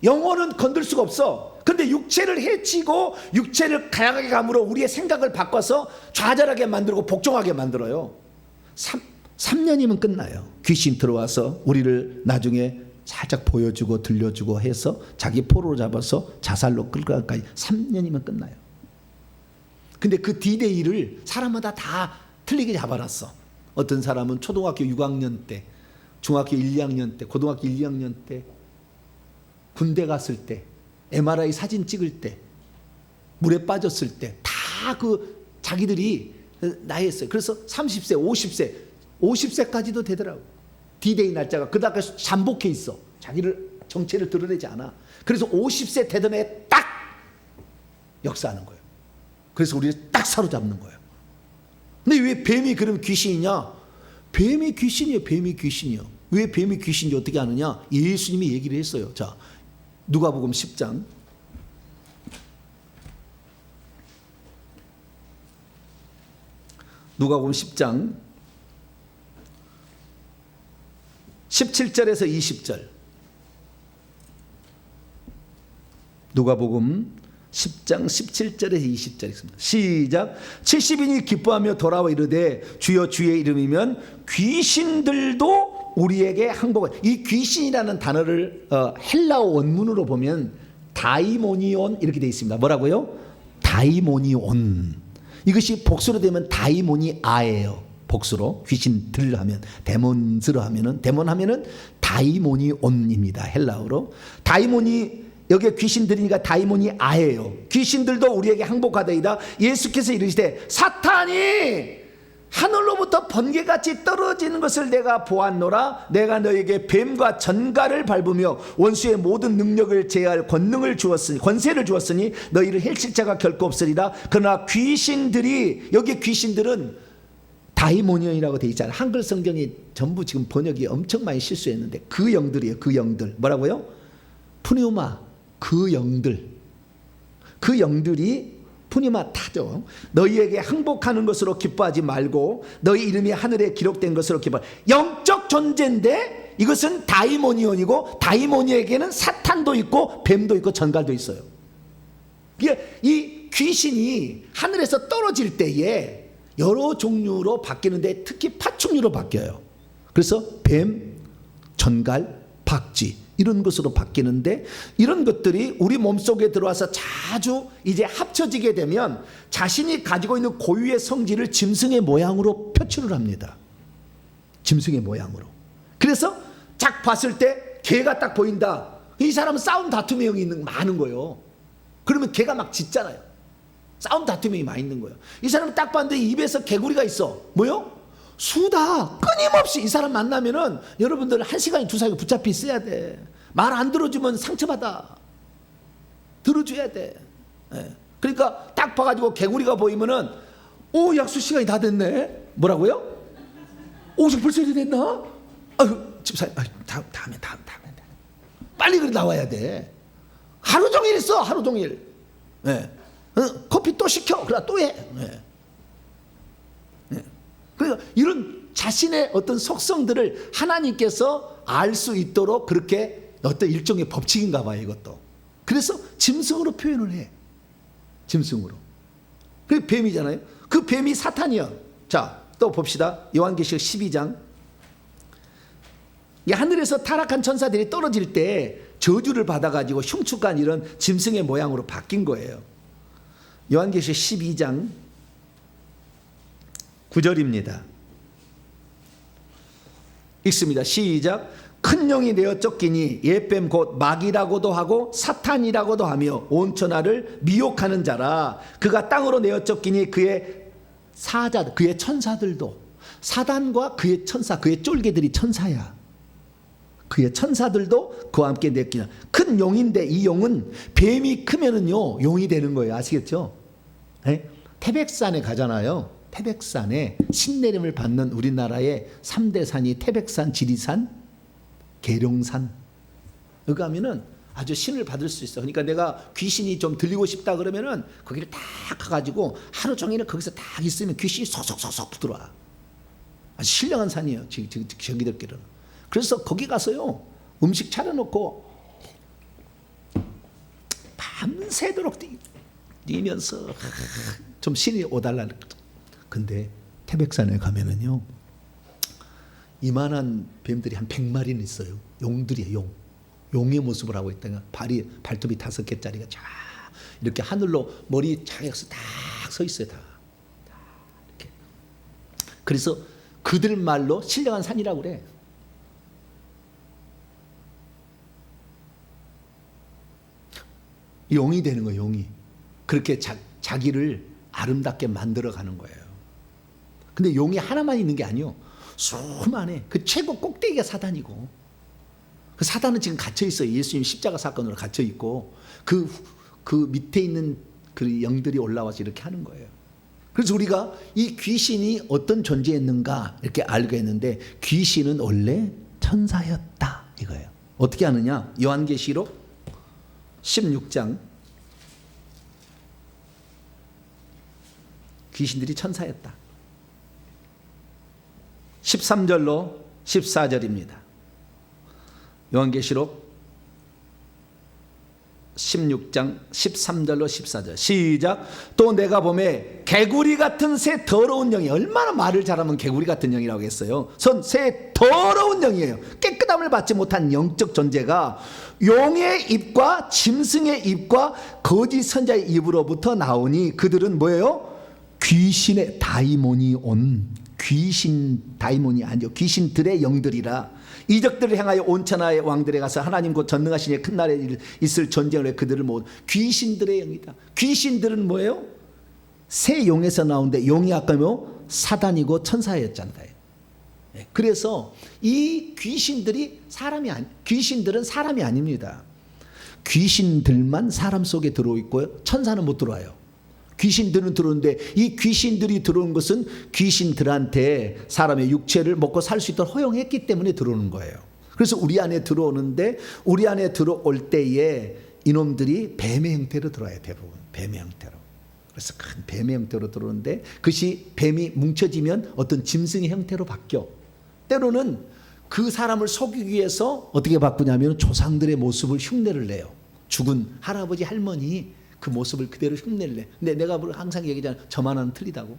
영혼은 건들 수가 없어. 근데 육체를 해치고 육체를 다양하게 감으로 우리의 생각을 바꿔서 좌절하게 만들고 복종하게 만들어요. 3년이면 끝나요. 귀신 들어와서 우리를 나중에 살짝 보여주고 들려주고 해서 자기 포로로 잡아서 자살로 끌고 가기까지 3년이면 끝나요. 근데 그 D-Day를 사람마다 다 틀리게 잡아놨어. 어떤 사람은 초등학교 6학년 때, 중학교 1, 2학년 때, 고등학교 1, 2학년 때, 군대 갔을 때, MRI 사진 찍을 때, 물에 빠졌을 때 다 그 자기들이 나이했어요. 그래서 30세, 50세까지도 되더라고. D-Day 날짜가 그다가 잠복해 있어. 자기를 정체를 드러내지 않아. 그래서 50세 되던 애 딱 역사하는 거예요. 그래서 우리를 딱 사로잡는 거예요. 근데 왜 뱀이 그럼 귀신이냐? 뱀이 귀신이에요. 뱀이 귀신이요. 왜 뱀이 귀신인지 어떻게 아느냐? 예수님이 얘기를 했어요. 자, 누가복음 10장 누가복음 10장 17절에서 20절. 누가복음 10장 17절에서 20절 있습니다. 시작. 70인이 기뻐하며 돌아와 이르되 주여 주의 이름이면 귀신들도 우리에게 항복하여. 이 귀신이라는 단어를 헬라어 원문으로 보면 다이모니온 이렇게 되어 있습니다. 뭐라고요? 다이모니온. 이것이 복수로 되면 다이모니아예요. 복수로 귀신들 하면 데몬스로 하면은 데몬 하면은 다이모니온입니다. 헬라어로. 다이모니 여기에 귀신들이니까 다이모니아예요. 귀신들도 우리에게 항복하되이다. 예수께서 이르시되 사탄이 하늘로부터 번개같이 떨어지는 것을 내가 보았노라. 내가 너에게 뱀과 전갈을 밟으며 원수의 모든 능력을 제할 권세를 주었으니 너희를 해칠 자가 결코 없으리라. 그러나 귀신들이, 여기 귀신들은 다이모니언이라고 돼 있잖아요. 한글 성경이 전부 지금 번역이 엄청 많이 실수했는데 그 영들이에요. 그 영들. 뭐라고요? 푸뉴마. 그 영들. 그 영들이 푸뉴마타죠. 너희에게 항복하는 것으로 기뻐하지 말고 너희 이름이 하늘에 기록된 것으로 기뻐. 영적 존재인데 이것은 다이모니언이고 다이모니에게는 사탄도 있고 뱀도 있고 전갈도 있어요. 이 귀신이 하늘에서 떨어질 때에 여러 종류로 바뀌는데 특히 파충류로 바뀌어요. 그래서 뱀, 전갈, 박쥐 이런 것으로 바뀌는데, 이런 것들이 우리 몸속에 들어와서 자주 이제 합쳐지게 되면 자신이 가지고 있는 고유의 성질을 짐승의 모양으로 표출을 합니다. 짐승의 모양으로. 그래서 딱 봤을 때 개가 딱 보인다. 이 사람은 싸움 다툼의 영이 많은 거예요. 그러면 개가 막 짖잖아요. 싸움 다툼의 영이 많이 있는 거예요. 이 사람은 딱 봤는데 입에서 개구리가 있어. 뭐요? 수다. 끊임없이 이 사람 만나면은 여러분들 1시간, 2시간 붙잡혀 있어야 돼. 말 안 들어주면 상처받아. 들어줘야 돼. 예. 그러니까 딱 봐가지고 개구리가 보이면은 오, 약속 시간이 다 됐네. 뭐라고요? 오, 지금 벌써 이렇게 됐나? 아유, 집사님, 다음에. 빨리 그래 나와야 돼. 하루 종일 있어, 하루 종일. 예. 커피 또 시켜. 그래 또 해. 예. 그러니까 이런 자신의 어떤 속성들을 하나님께서 알 수 있도록 그렇게 어떤 일종의 법칙인가 봐요, 이것도. 그래서 짐승으로 표현을 해. 짐승으로. 그게 뱀이잖아요. 그 뱀이 사탄이야. 자, 또 봅시다. 요한계시록 12장. 하늘에서 타락한 천사들이 떨어질 때 저주를 받아가지고 흉측한 이런 짐승의 모양으로 바뀐 거예요. 요한계시록 12장 9절입니다. 읽습니다. 시작. 큰 영이 내어 쫓기니 옛뱀 곧 마귀라고도 하고 사탄이라고도 하며 온 천하를 미혹하는 자라. 그가 땅으로 내어 쫓기니 그의 사자, 그의 천사들도, 사단과 그의 천사, 그의 쫄개들이 천사야. 그의 천사들도 그와 함께 내끼나. 큰 용인데 이 용은 뱀이 크면은요 용이 되는 거예요. 아시겠죠? 네? 태백산에 가잖아요. 태백산에 신내림을 받는 우리나라의 3대 산이 태백산, 지리산, 계룡산. 여기 가면은 아주 신을 받을 수 있어. 그러니까 내가 귀신이 좀 들리고 싶다 그러면은 거기를 딱 가가지고 하루 종일 거기서 딱 있으면 귀신이 속속속속 들어와. 아주 신령한 산이에요. 저기들끼리는. 그래서 거기 가서요 음식 차려놓고 밤새도록 뛰면서 좀 신이 오달라는 거죠. 근데 태백산에 가면은요 이만한 뱀들이 한 100마리는 있어요. 용들이에요. 용의 모습을 하고 있다가 발톱이 5개짜리가 쫙 이렇게 하늘로 머리 차에서 딱 서 있어요. 다 이렇게. 그래서 그들 말로 신령한 산이라고 그래. 용이 되는 거예요. 용이. 그렇게 자기를 아름답게 만들어 가는 거예요. 근데 용이 하나만 있는 게 아니요. 수많아. 그 최고 꼭대기가 사단이고, 그 사단은 지금 갇혀 있어요. 예수님 십자가 사건으로 갇혀 있고, 그 밑에 있는 그 영들이 올라와서 이렇게 하는 거예요. 그래서 우리가 이 귀신이 어떤 존재였는가 이렇게 알게 했는데, 귀신은 원래 천사였다 이거예요. 어떻게 아느냐? 요한계시록 16장. 귀신들이 천사였다. 13절로 14절입니다. 요한계시록 16장 13절로 14절 시작. 또 내가 보매 개구리 같은 새 더러운 영이, 얼마나 말을 잘하면 개구리 같은 영이라고 했어요. 새 더러운 영이에요. 깨끗함을 받지 못한 영적 존재가 용의 입과 짐승의 입과 거짓 선자의 입으로부터 나오니 그들은 뭐예요? 귀신의 다이모니온, 귀신 다이몬이 아니요 귀신들의 영들이라. 이적들을 향하여 온 천하의 왕들에 가서 하나님 곧 전능하신 이의 큰 날에 있을 전쟁을 해 그들을 모은 귀신들의 영이다. 귀신들은 뭐예요? 새 용에서 나오는데 용이 아까 뭐 사단이고 천사였잖아요. 그래서 이 귀신들은 사람이 아닙니다. 귀신들만 사람 속에 들어오 있고요. 천사는 못 들어와요. 귀신들은 들어오는데 이 귀신들이 들어온 것은 귀신들한테 사람의 육체를 먹고 살 수 있도록 허용했기 때문에 들어오는 거예요. 그래서 우리 안에 들어오는데, 우리 안에 들어올 때에 이놈들이 뱀의 형태로 들어와요. 대부분 뱀의 형태로. 그래서 큰 뱀의 형태로 들어오는데 그것이 뱀이 뭉쳐지면 어떤 짐승의 형태로 바뀌어. 때로는 그 사람을 속이기 위해서 어떻게 바꾸냐면 조상들의 모습을 흉내를 내요. 죽은 할아버지 할머니 그 모습을 그대로 흉내를 내. 근데 내가 항상 얘기하잖아요. 저만 하면 틀리다고.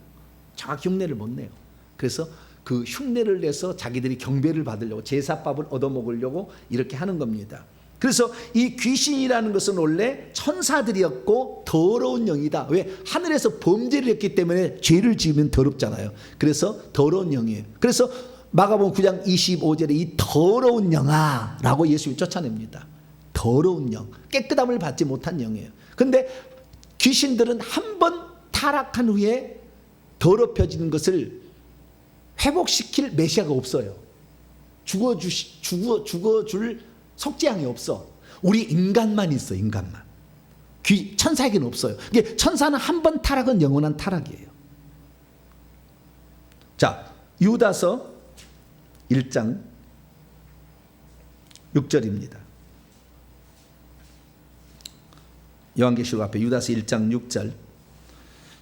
정확히 흉내를 못 내요. 그래서 그 흉내를 내서 자기들이 경배를 받으려고 제사밥을 얻어먹으려고 이렇게 하는 겁니다. 그래서 이 귀신이라는 것은 원래 천사들이었고 더러운 영이다. 왜? 하늘에서 범죄를 했기 때문에 죄를 지으면 더럽잖아요. 그래서 더러운 영이에요. 그래서 마가복음 9장 25절에 이 더러운 영아 라고 예수님이 쫓아냅니다. 더러운 영, 깨끗함을 받지 못한 영이에요. 근데 귀신들은 한 번 타락한 후에 더럽혀지는 것을 회복시킬 메시아가 없어요. 죽어줄 속죄양이 없어. 우리 인간만 있어. 인간만. 천사에게는 없어요. 이게 천사는 한 번 타락은 영원한 타락이에요. 자, 유다서 1장 6절입니다. 요한계시록 앞에 유다서 1장 6절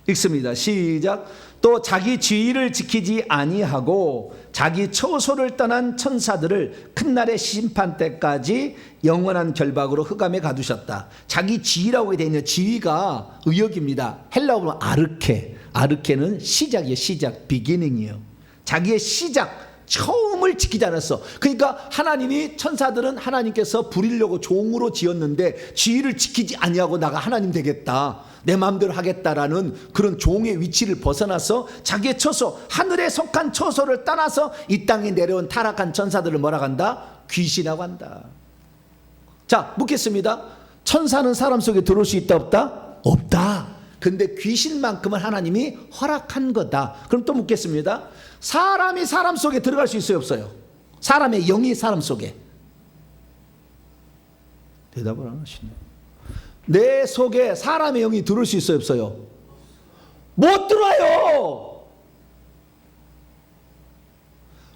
읽습니다. 시작. 또 자기 지위를 지키지 아니하고 자기 처소를 떠난 천사들을 큰 날의 심판 때까지 영원한 결박으로 흑암에 가두셨다. 자기 지위라고 되어 있는 지위가 의역입니다. 헬라어로 아르케. 아르케는 시작이에요. 시작. 비기닝이에요. 자기의 시작. 처음을 지키지 않았어. 그러니까 하나님이 천사들은 하나님께서 부리려고 종으로 지었는데 지위를 지키지 아니하고 나가 하나님 되겠다, 내 마음대로 하겠다라는 그런 종의 위치를 벗어나서 자기의 처소, 하늘에 속한 처소를 떠나서 이 땅에 내려온 타락한 천사들을 뭐라고 한다? 귀신이라고 한다. 자, 묻겠습니다. 천사는 사람 속에 들어올 수 있다 없다? 없다. 근데 귀신만큼은 하나님이 허락한 거다. 그럼 또 묻겠습니다. 사람이 사람 속에 들어갈 수 있어요 없어요? 사람의 영이 사람 속에. 대답을 안 하시네. 내 속에 사람의 영이 들어올 수 있어요 없어요? 못 들어와요.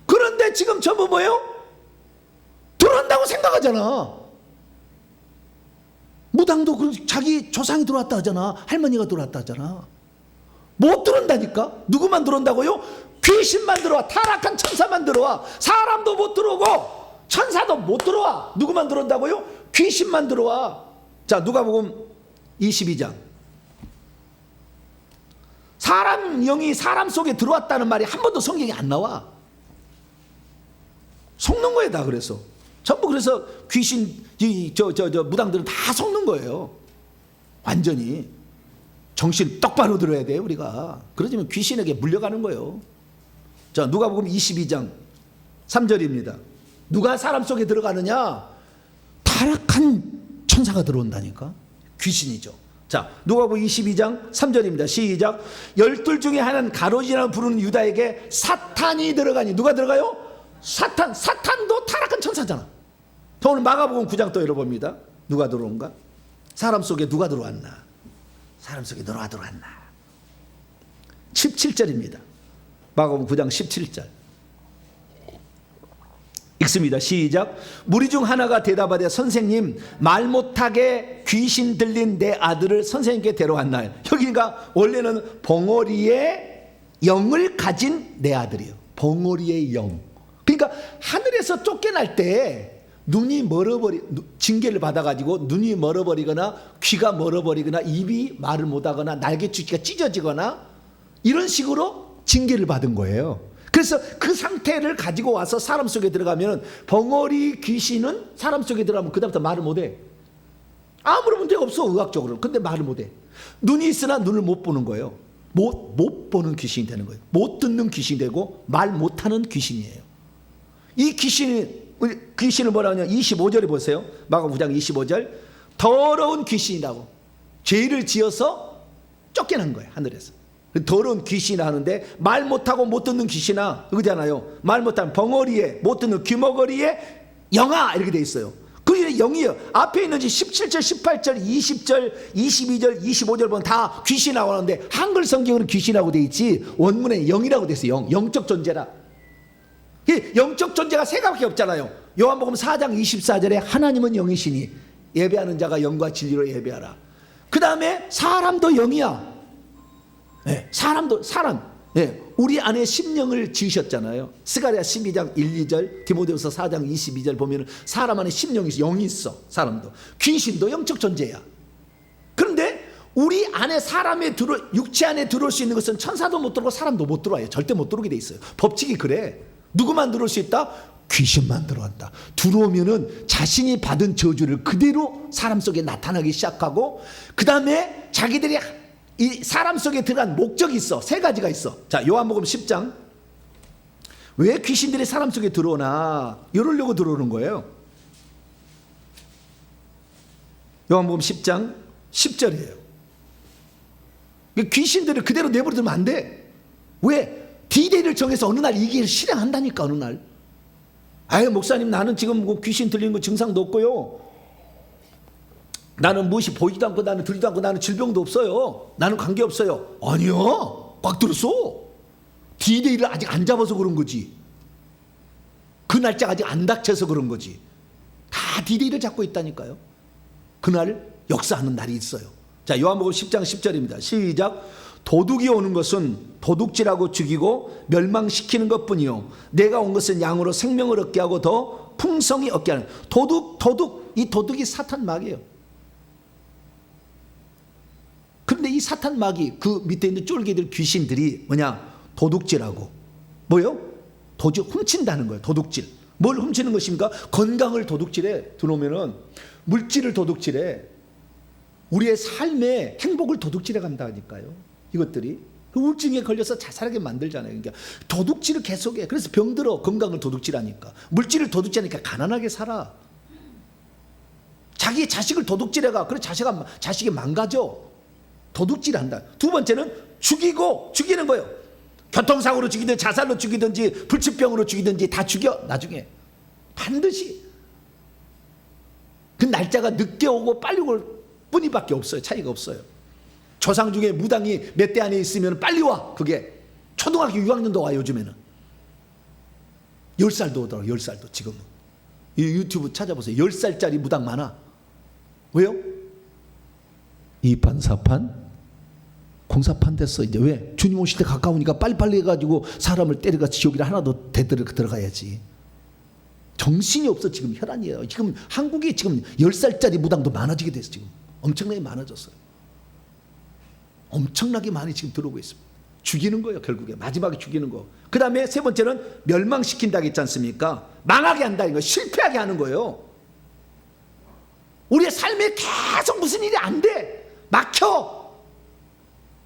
그런데 지금 전부 뭐예요? 들어온다고 생각하잖아. 무당도 자기 조상이 들어왔다 하잖아. 할머니가 들어왔다 하잖아. 못 들어온다니까. 누구만 들어온다고요? 귀신만 들어와. 타락한 천사만 들어와. 사람도 못 들어오고 천사도 못 들어와. 누구만 들어온다고요? 귀신만 들어와. 자, 누가복음 22장. 사람 영이 사람 속에 들어왔다는 말이 한 번도 성경에 안 나와. 속는 거예요 다. 그래서 전부 그래서 귀신 무당들은 다 속는 거예요. 완전히 정신 똑바로 들어야 돼요 우리가. 그러지면 귀신에게 물려가는 거예요. 자, 누가복음 22장 3절입니다. 누가 사람 속에 들어가느냐? 타락한 천사가 들어온다니까. 귀신이죠. 자, 누가복음 22장 3절입니다. 시작. 12 중에 하나는 가룟이라고 부르는 유다에게 사탄이 들어가니. 누가 들어가요? 사탄도 타락한 천사잖아. 또 오늘 마가복음 9장 또 열어봅니다. 누가 들어온가? 사람 속에 누가 들어왔나? 사람 속에 누가 들어왔나? 17절입니다. 마가복음 9장 17절 읽습니다. 시작. 무리 중 하나가 대답하되 선생님, 말 못하게 귀신 들린 내 아들을 선생님께 데려왔나요? 여기가 원래는 벙어리의 영을 가진 내 아들이에요. 벙어리의 영. 그러니까 하늘에서 쫓겨날 때 눈이 징계를 받아가지고 눈이 멀어버리거나 귀가 멀어버리거나 입이 말을 못하거나 날개줄기가 찢어지거나 이런 식으로 징계를 받은 거예요. 그래서 그 상태를 가지고 와서 사람 속에 들어가면 벙어리 귀신은 사람 속에 들어가면 그다음부터 말을 못해. 아무런 문제가 없어 의학적으로. 근데 말을 못해. 눈이 있으나 눈을 못 보는 거예요. 못 보는 귀신이 되는 거예요. 못 듣는 귀신이 되고 말 못하는 귀신이에요. 이 귀신을 뭐라 하냐? 25절에 보세요. 마가복음 9장 25절. 더러운 귀신이라고. 죄를 지어서 쫓겨난 거예요 하늘에서. 더러운 귀신이라 하는데 말 못하고 못 듣는 귀신아 그거잖아요. 말 못하는 벙어리에 못 듣는 귀머거리에 영아 이렇게 돼 있어요. 그게 영이에요. 앞에 있는 17절 18절 20절 22절 25절 보면 다 귀신이라고 하는데 한글 성경은 귀신이라고 돼 있지 원문에 영이라고 돼 있어요. 영적 존재라. 영적 존재가 세 가지밖에 없잖아요. 요한복음 4장 24절에 하나님은 영이시니 예배하는 자가 영과 진리로 예배하라. 그 다음에 사람도 영이야. 네, 사람. 네, 우리 안에 심령을 지으셨잖아요. 스가랴 12장 1, 2절, 디모데후서 4장 22절 보면 사람 안에 심령이 있어, 영이 있어. 사람도. 귀신도 영적 존재야. 그런데 우리 안에 육체 안에 들어올 수 있는 것은 천사도 못 들어오고 사람도 못 들어와요. 절대 못 들어오게 돼 있어요. 법칙이 그래. 누구만 들어올 수 있다? 귀신만 들어간다. 들어오면은 자신이 받은 저주를 그대로 사람 속에 나타나기 시작하고, 그 다음에 자기들이 이 사람 속에 들어간 목적이 있어. 세 가지가 있어. 자, 요한복음 10장. 왜 귀신들이 사람 속에 들어오나? 이러려고 들어오는 거예요. 요한복음 10장 10절이에요. 귀신들을 그대로 내버려두면 안 돼. 왜? D-Day를 정해서 어느 날 이게 실행한다니까. 어느 날. 아유, 목사님, 나는 지금 뭐 귀신 들리는 거 증상도 없고요, 나는 무엇이 보이지도 않고 나는 들리지도 않고 나는 질병도 없어요, 나는 관계없어요. 아니요, 꽉 들었어. D-Day를 아직 안 잡아서 그런 거지. 그 날짜가 아직 안 닥쳐서 그런 거지. 다 D-Day를 잡고 있다니까요. 그날 역사하는 날이 있어요. 자, 요한복음 10장 10절입니다. 시작. 도둑이 오는 것은 도둑질하고 죽이고 멸망시키는 것뿐이요, 내가 온 것은 양으로 생명을 얻게 하고 더 풍성히 얻게 하는. 도둑, 이 도둑이 사탄 마귀예요. 그런데 이 사탄 마귀, 그 밑에 있는 쫄개들 귀신들이 뭐냐? 도둑질하고 뭐요? 훔친다는 거예요. 도둑질. 뭘 훔치는 것입니까? 건강을 도둑질해. 들어오면은 물질을 도둑질해. 우리의 삶의 행복을 도둑질해 간다니까요. 이것들이 그 우울증에 걸려서 자살하게 만들잖아요. 그러니까 도둑질을 계속해. 그래서 병들어. 건강을 도둑질하니까. 물질을 도둑질하니까 가난하게 살아. 자기의 자식을 도둑질해가. 그래서 자식이 망가져. 도둑질한다. 두 번째는 죽이는 거예요. 교통사고로 죽이든지 자살로 죽이든지 불치병으로 죽이든지 다 죽여. 나중에 반드시. 그 날짜가 늦게 오고 빨리 올 뿐이밖에 없어요. 차이가 없어요. 조상 중에 무당이 몇 대 안에 있으면 빨리 와. 그게 초등학교 6학년도 와. 요즘에는 10살도 오더라고. 10살도 지금은. 유튜브 찾아보세요. 10살짜리 무당 많아. 왜요? 2판 4판 공사판 됐어. 이제 왜? 주님 오실 때 가까우니까 빨리빨리 해가지고 사람을 때려가 지옥이라 하나 더 들어가야지. 정신이 없어. 지금 혈안이에요. 지금 한국에 지금 10살짜리 무당도 많아지게 됐어. 지금 엄청나게 많아졌어요. 엄청나게 많이 지금 들어오고 있습니다. 죽이는 거예요. 결국에 마지막에 죽이는 거. 그 다음에 세 번째는 멸망시킨다고 했지 않습니까? 망하게 한다는 거, 실패하게 하는 거예요. 우리의 삶에 계속 무슨 일이 안 돼. 막혀.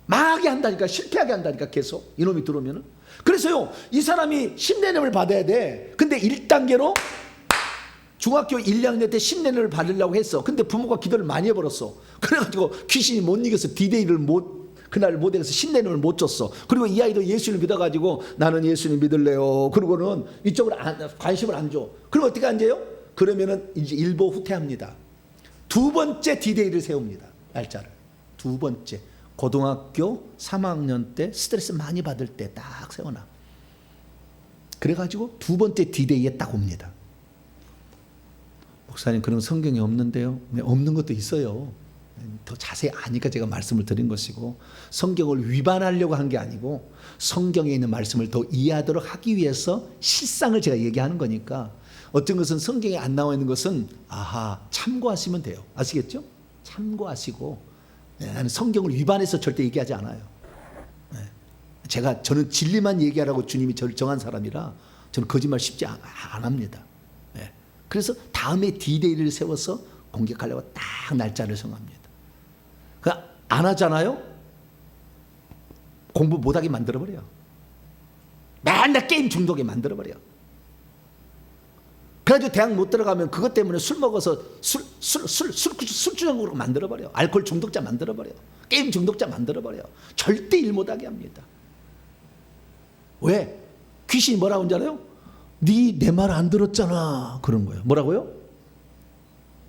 망하게 한다니까. 실패하게 한다니까. 계속 이놈이 들어오면은. 그래서요, 이 사람이 신내림을 받아야 돼. 근데 1단계로 중학교 1, 2학년 때 신내림을 받으려고 했어. 근데 부모가 기도를 많이 해버렸어. 그래가지고 귀신이 못 이겨서 D-Day를 그날 못 해서 신내림을 못 줬어. 그리고 이 아이도 예수를 믿어가지고 나는 예수님 믿을래요. 그러고는 이쪽으로 관심을 안 줘. 그럼 어떻게 앉아요? 그러면은 이제 일보 후퇴합니다. 두 번째 D-Day를 세웁니다. 날짜를. 두 번째. 고등학교 3학년 때 스트레스 많이 받을 때 딱 세워놔. 그래가지고 두 번째 D-Day에 딱 옵니다. 목사님, 그런 성경이 없는데요? 네, 없는 것도 있어요. 더 자세히 아니까 제가 말씀을 드린 것이고, 성경을 위반하려고 한 게 아니고 성경에 있는 말씀을 더 이해하도록 하기 위해서 실상을 제가 얘기하는 거니까, 어떤 것은 성경에 안 나와 있는 것은 참고하시면 돼요. 아시겠죠? 참고하시고. 네, 나는 성경을 위반해서 절대 얘기하지 않아요. 네. 저는 진리만 얘기하라고 주님이 저를 정한 사람이라 저는 거짓말 쉽지 안 합니다. 네. 그래서 다음에 D-Day를 세워서 공격하려고 딱 날짜를 정합니다. 안 하잖아요? 공부 못하게 만들어버려요. 맨날 게임 중독에 만들어버려요. 그래가지고 대학 못 들어가면 그것 때문에 술 먹어서 술주정으로 만들어버려요. 알코올 중독자 만들어버려요. 게임 중독자 만들어버려요. 절대 일 못하게 합니다. 왜? 귀신이 뭐라고 하는지 알아요? 네 내 말 안 들었잖아. 그런 거예요. 뭐라고요?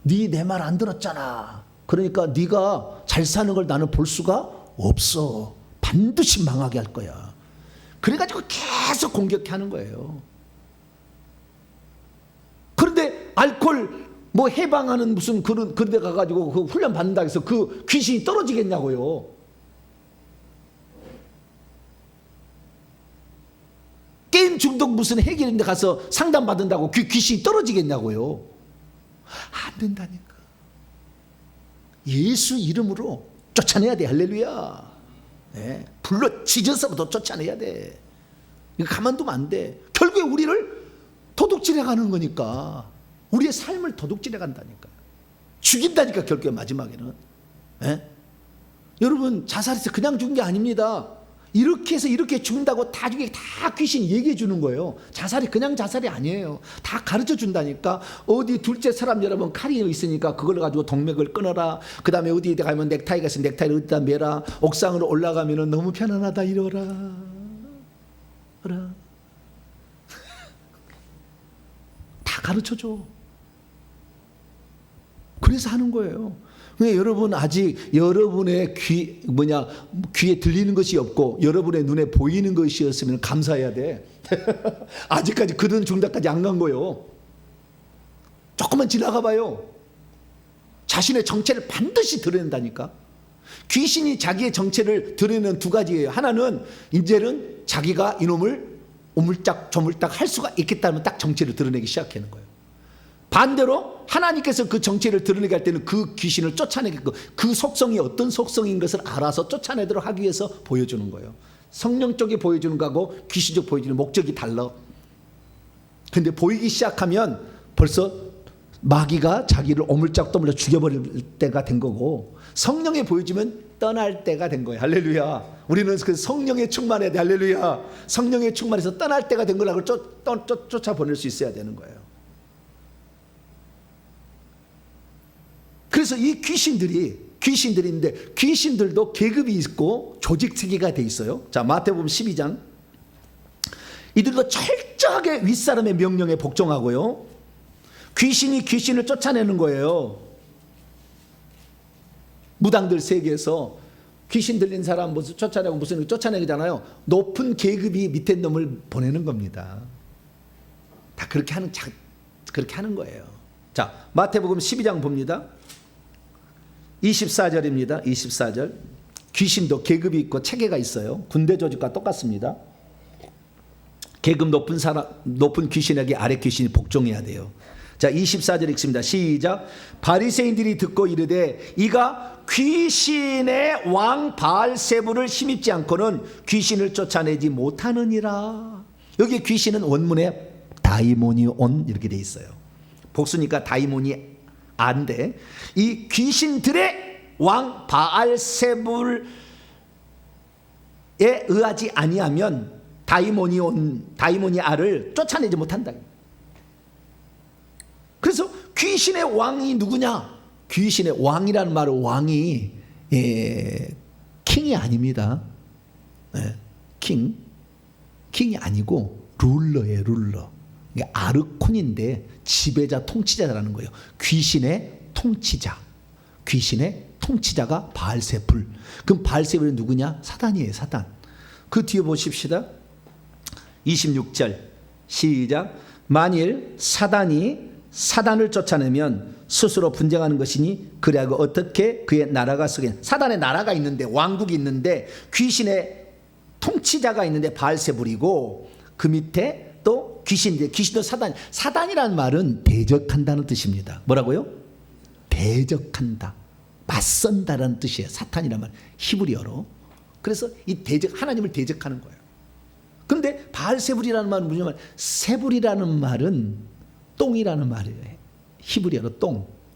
네 내 말 안 들었잖아. 그러니까 네가 잘 사는 걸 나는 볼 수가 없어. 반드시 망하게 할 거야. 그래가지고 계속 공격하는 거예요. 그런데 알코올 해방하는 무슨 그런 데 가가지고 그 훈련 받는다 해서 그 귀신이 떨어지겠냐고요. 게임 중독 무슨 해결인데 가서 상담 받는다고 귀신이 떨어지겠냐고요. 안 된다니까. 예수 이름으로 쫓아내야 돼. 할렐루야. 예, 불러 짖어서부터 쫓아내야 돼. 이거 가만두면 안 돼. 결국에 우리를 도둑질해 가는 거니까. 우리의 삶을 도둑질해 간다니까. 죽인다니까 결국에 마지막에는. 예? 여러분 자살해서 그냥 죽은 게 아닙니다. 이렇게 해서 이렇게 죽는다고 나중에 다 귀신이 얘기해 주는 거예요. 자살이 그냥 자살이 아니에요. 다 가르쳐 준다니까. 어디 둘째 사람 여러분 칼이 있으니까 그걸 가지고 동맥을 끊어라. 그 다음에 어디 가면 넥타이가 있으면 넥타이를 어디다 매라. 옥상으로 올라가면 너무 편안하다 이러라. 다 가르쳐 줘. 그래서 하는 거예요. 여러분 아직 여러분의 귀에 들리는 것이 없고 여러분의 눈에 보이는 것이었으면 감사해야 돼. 아직까지 그런 중단까지 안 간 거예요. 조금만 지나가 봐요. 자신의 정체를 반드시 드러낸다니까. 귀신이 자기의 정체를 드러내는 두 가지예요. 하나는 이제는 자기가 이놈을 오물짝 조물딱 할 수가 있겠다면 딱 정체를 드러내기 시작하는 거예요. 반대로 하나님께서 그 정체를 드러내게 할 때는 그 귀신을 쫓아내게끔 그 속성이 어떤 속성인 것을 알아서 쫓아내도록 하기 위해서 보여주는 거예요. 성령 쪽에 보여주는 거하고 귀신 쪽 보여주는 목적이 달라. 근데 보이기 시작하면 벌써 마귀가 자기를 오물짝도물짝 죽여버릴 때가 된 거고 성령에 보여주면 떠날 때가 된 거예요. 할렐루야. 우리는 그 성령에 충만해야 돼. 할렐루야. 성령에 충만해서 떠날 때가 된 거라고 쫓아보낼 수 있어야 되는 거예요. 그래서 이 귀신들인데 귀신들도 계급이 있고 조직 체계가 돼 있어요. 자, 마태복음 12장. 이들도 철저하게 윗사람의 명령에 복종하고요. 귀신이 귀신을 쫓아내는 거예요. 무당들 세계에서 귀신 들린 사람 무슨 쫓아내고 무슨 쫓아내잖아요. 높은 계급이 밑에 놈을 보내는 겁니다. 다 그렇게 하는 거예요. 자, 마태복음 12장 봅니다. 24절입니다. 24절. 귀신도 계급이 있고 체계가 있어요. 군대 조직과 똑같습니다. 계급 높은 귀신에게 아래 귀신이 복종해야 돼요. 자, 24절 읽습니다. 시작. 바리새인들이 듣고 이르되 이가 귀신의 왕 바알세불을 힘입지 않고는 귀신을 쫓아내지 못하느니라. 여기 귀신은 원문에 다이모니온 이렇게 돼 있어요. 복수니까 다이모니 안데 이 귀신들의 왕 바알세불에 의하지 아니하면 다이모니아를 쫓아내지 못한다. 그래서 귀신의 왕이 누구냐? 귀신의 왕이라는 말은 왕이 킹이 아닙니다. 킹이 아니고 룰러예요. 룰러. 이게 아르콘인데 지배자 통치자라는 거예요. 귀신의 통치자가 바알세불. 그럼 바알세불이 누구냐? 사단이에요. 사단. 그 뒤에 보십시다. 26절 시작. 만일 사단을 쫓아내면 스스로 분쟁하는 것이니 그래야 어떻게 그의 나라가 서겠냐. 사단의 나라가 있는데 왕국이 있는데 귀신의 통치자가 있는데 바알세불이고 그 밑에 또 귀신도 사단이라는 말은 대적한다는 뜻입니다. 뭐라고요? 대적한다, 맞선다라는 뜻이에요. 사탄이라는 말 히브리어로. 그래서 이 하나님을 대적하는 거예요. 그런데 바알세불이라는 말은 무슨 말? 세불이라는 말은 똥이라는 말이에요. 히브리어로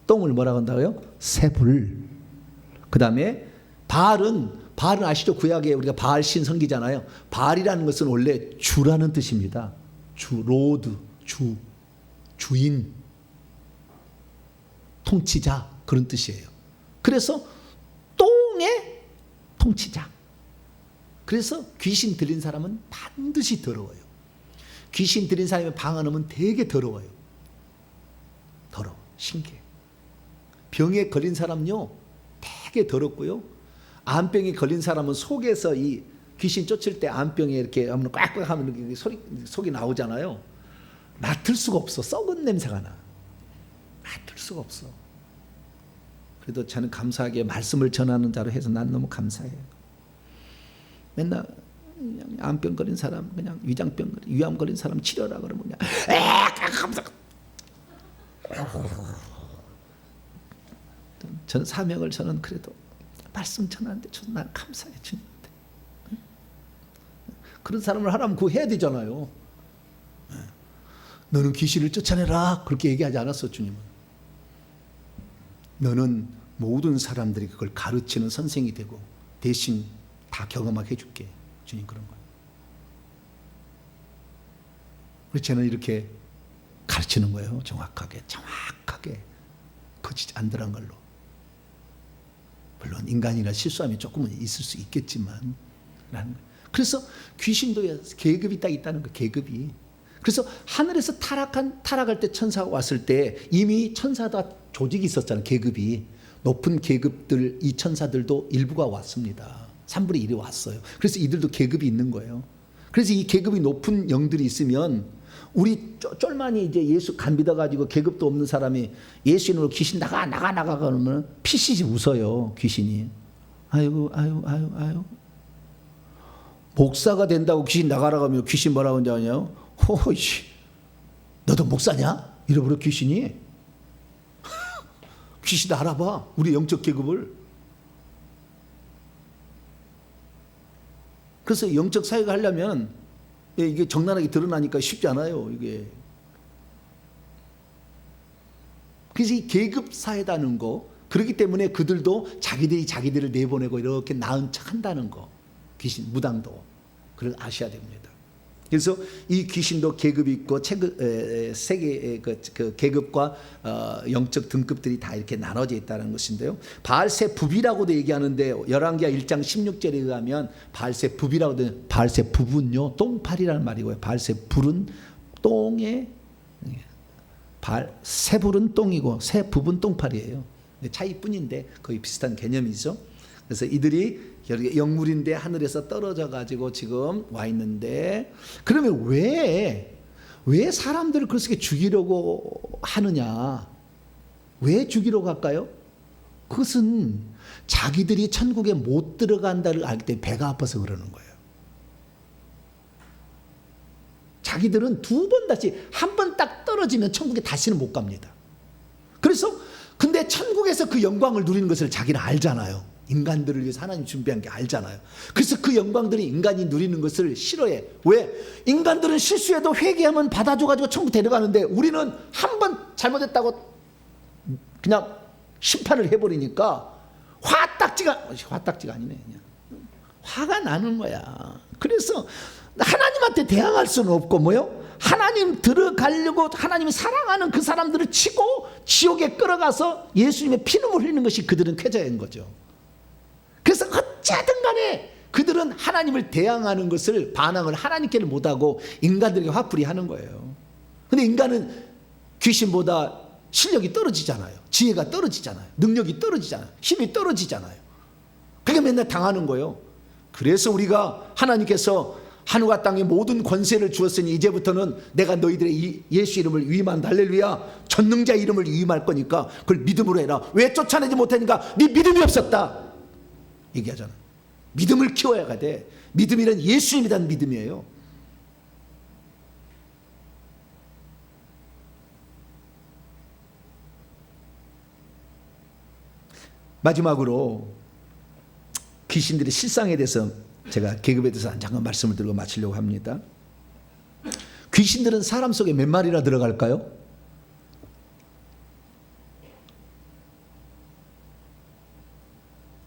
똥을 뭐라고 한다고요? 세불. 그 다음에 바알은 아시죠? 구약에 우리가 바알 신 섬기잖아요. 바알이라는 것은 원래 주라는 뜻입니다. 로드, 주인, 통치자 그런 뜻이에요. 그래서 똥의 통치자. 그래서 귀신 들린 사람은 반드시 더러워요. 귀신 들린 사람이 방 안 오면 되게 더러워요. 신기해. 병에 걸린 사람요 되게 더럽고요. 암병에 걸린 사람은 속에서 이 귀신 쫓을 때 암병에 이렇게 하면 꽉꽉 하면 이렇게 속이 나오잖아요. 맡을 수가 없어. 썩은 냄새가 나. 맡을 수가 없어. 그래도 저는 감사하게 말씀을 전하는 자로 해서 난 너무 감사해요. 맨날 암병 걸린 사람, 그냥 위암 걸린 사람 치료라 그러면 그냥 저는 사명을 그래도 말씀 전하는데 난 감사해 주님한테. 그런 사람을 하나님 구해야 되잖아요. 너는 귀신을 쫓아내라 그렇게 얘기하지 않았어 주님은. 너는 모든 사람들이 그걸 가르치는 선생이 되고 대신 다 경험하게 해줄게. 주님 그런 거예요. 그래서 저는 이렇게 가르치는 거예요. 정확하게 거짓 안 들어간 걸로. 물론 인간이라 실수함이 조금은 있을 수 있겠지만 그래서 귀신도 계급이 딱 있다는 거예요. 계급이. 그래서 하늘에서 타락할 때 천사가 왔을 때 이미 천사다 조직이 있었잖아요. 계급이. 높은 계급들 이 천사들도 일부가 왔습니다. 3분의 1이 왔어요. 그래서 이들도 계급이 있는 거예요. 그래서 이 계급이 높은 영들이 있으면 우리 쫄만이 이제 예수 간 믿어가지고 계급도 없는 사람이 예수 이름으로 귀신 나가 그러면 피시지 웃어요. 귀신이. 아이고. 목사가 된다고 귀신 나가라고 하면 귀신 뭐라고 하냐요? 호이씨 너도 목사냐? 이러버려 귀신이. 귀신도 알아봐 우리 영적 계급을. 그래서 영적 사회가 하려면 이게 적나라하게 드러나니까 쉽지 않아요. 이게. 그래서 이 계급 사회다는 거. 그렇기 때문에 그들도 자기들을 내보내고 이렇게 나은 척 한다는 거. 귀신 무당도 그걸 아셔야 됩니다. 그래서 이 귀신도 계급이 있고 세계 그 계급과 영적 등급들이 다 이렇게 나눠져 있다는 것인데요. 바알세붑이라고도 얘기하는데 열왕기하 1장 16절에 의하면 바알세붑이라고도 바알세붑은요 똥파리라는 말이고요. 바알세붑은 똥에 세불은 똥이고 세붑은 똥파리예요. 차이뿐인데 거의 비슷한 개념이죠. 그래서 이들이 영물인데 하늘에서 떨어져 가지고 지금 와 있는데 그러면 왜 사람들을 그렇게 죽이려고 하느냐? 왜 죽이려고 할까요? 그것은 자기들이 천국에 못 들어간다를 알기 때문에 배가 아파서 그러는 거예요. 자기들은 두 번 다시 한 번 딱 떨어지면 천국에 다시는 못 갑니다. 그래서 근데 천국에서 그 영광을 누리는 것을 자기는 알잖아요. 인간들을 위해서 하나님 준비한 게 알잖아요. 그래서 그 영광들이 인간이 누리는 것을 싫어해. 왜? 인간들은 실수해도 회개하면 받아줘가지고 천국 데려가는데 우리는 한 번 잘못했다고 그냥 심판을 해버리니까 화딱지가 아니네. 그냥. 화가 나는 거야. 그래서 하나님한테 대항할 수는 없고 뭐요? 하나님 들어가려고 하나님이 사랑하는 그 사람들을 치고 지옥에 끌어가서 예수님의 피눈물 흘리는 것이 그들은 쾌저인 거죠. 그래서 어찌하든 간에 그들은 하나님을 대항하는 것을 반항을 하나님께는 못하고 인간들에게 화풀이 하는 거예요. 근데 인간은 귀신보다 실력이 떨어지잖아요. 지혜가 떨어지잖아요. 능력이 떨어지잖아요. 힘이 떨어지잖아요. 그게 맨날 당하는 거예요. 그래서 우리가 하나님께서 하늘과 땅의 모든 권세를 주었으니 이제부터는 내가 너희들의 예수 이름을 위임한다. 할렐루야. 전능자 이름을 위임할 거니까 그걸 믿음으로 해라. 왜 쫓아내지 못하니까? 네 믿음이 없었다 얘기하잖아. 믿음을 키워야 돼. 믿음이란 예수님이란 믿음이에요. 마지막으로 귀신들의 실상에 대해서 제가 계급에 대해서 잠깐 말씀을 드리고 마치려고 합니다. 귀신들은 사람 속에 몇 마리나 들어갈까요?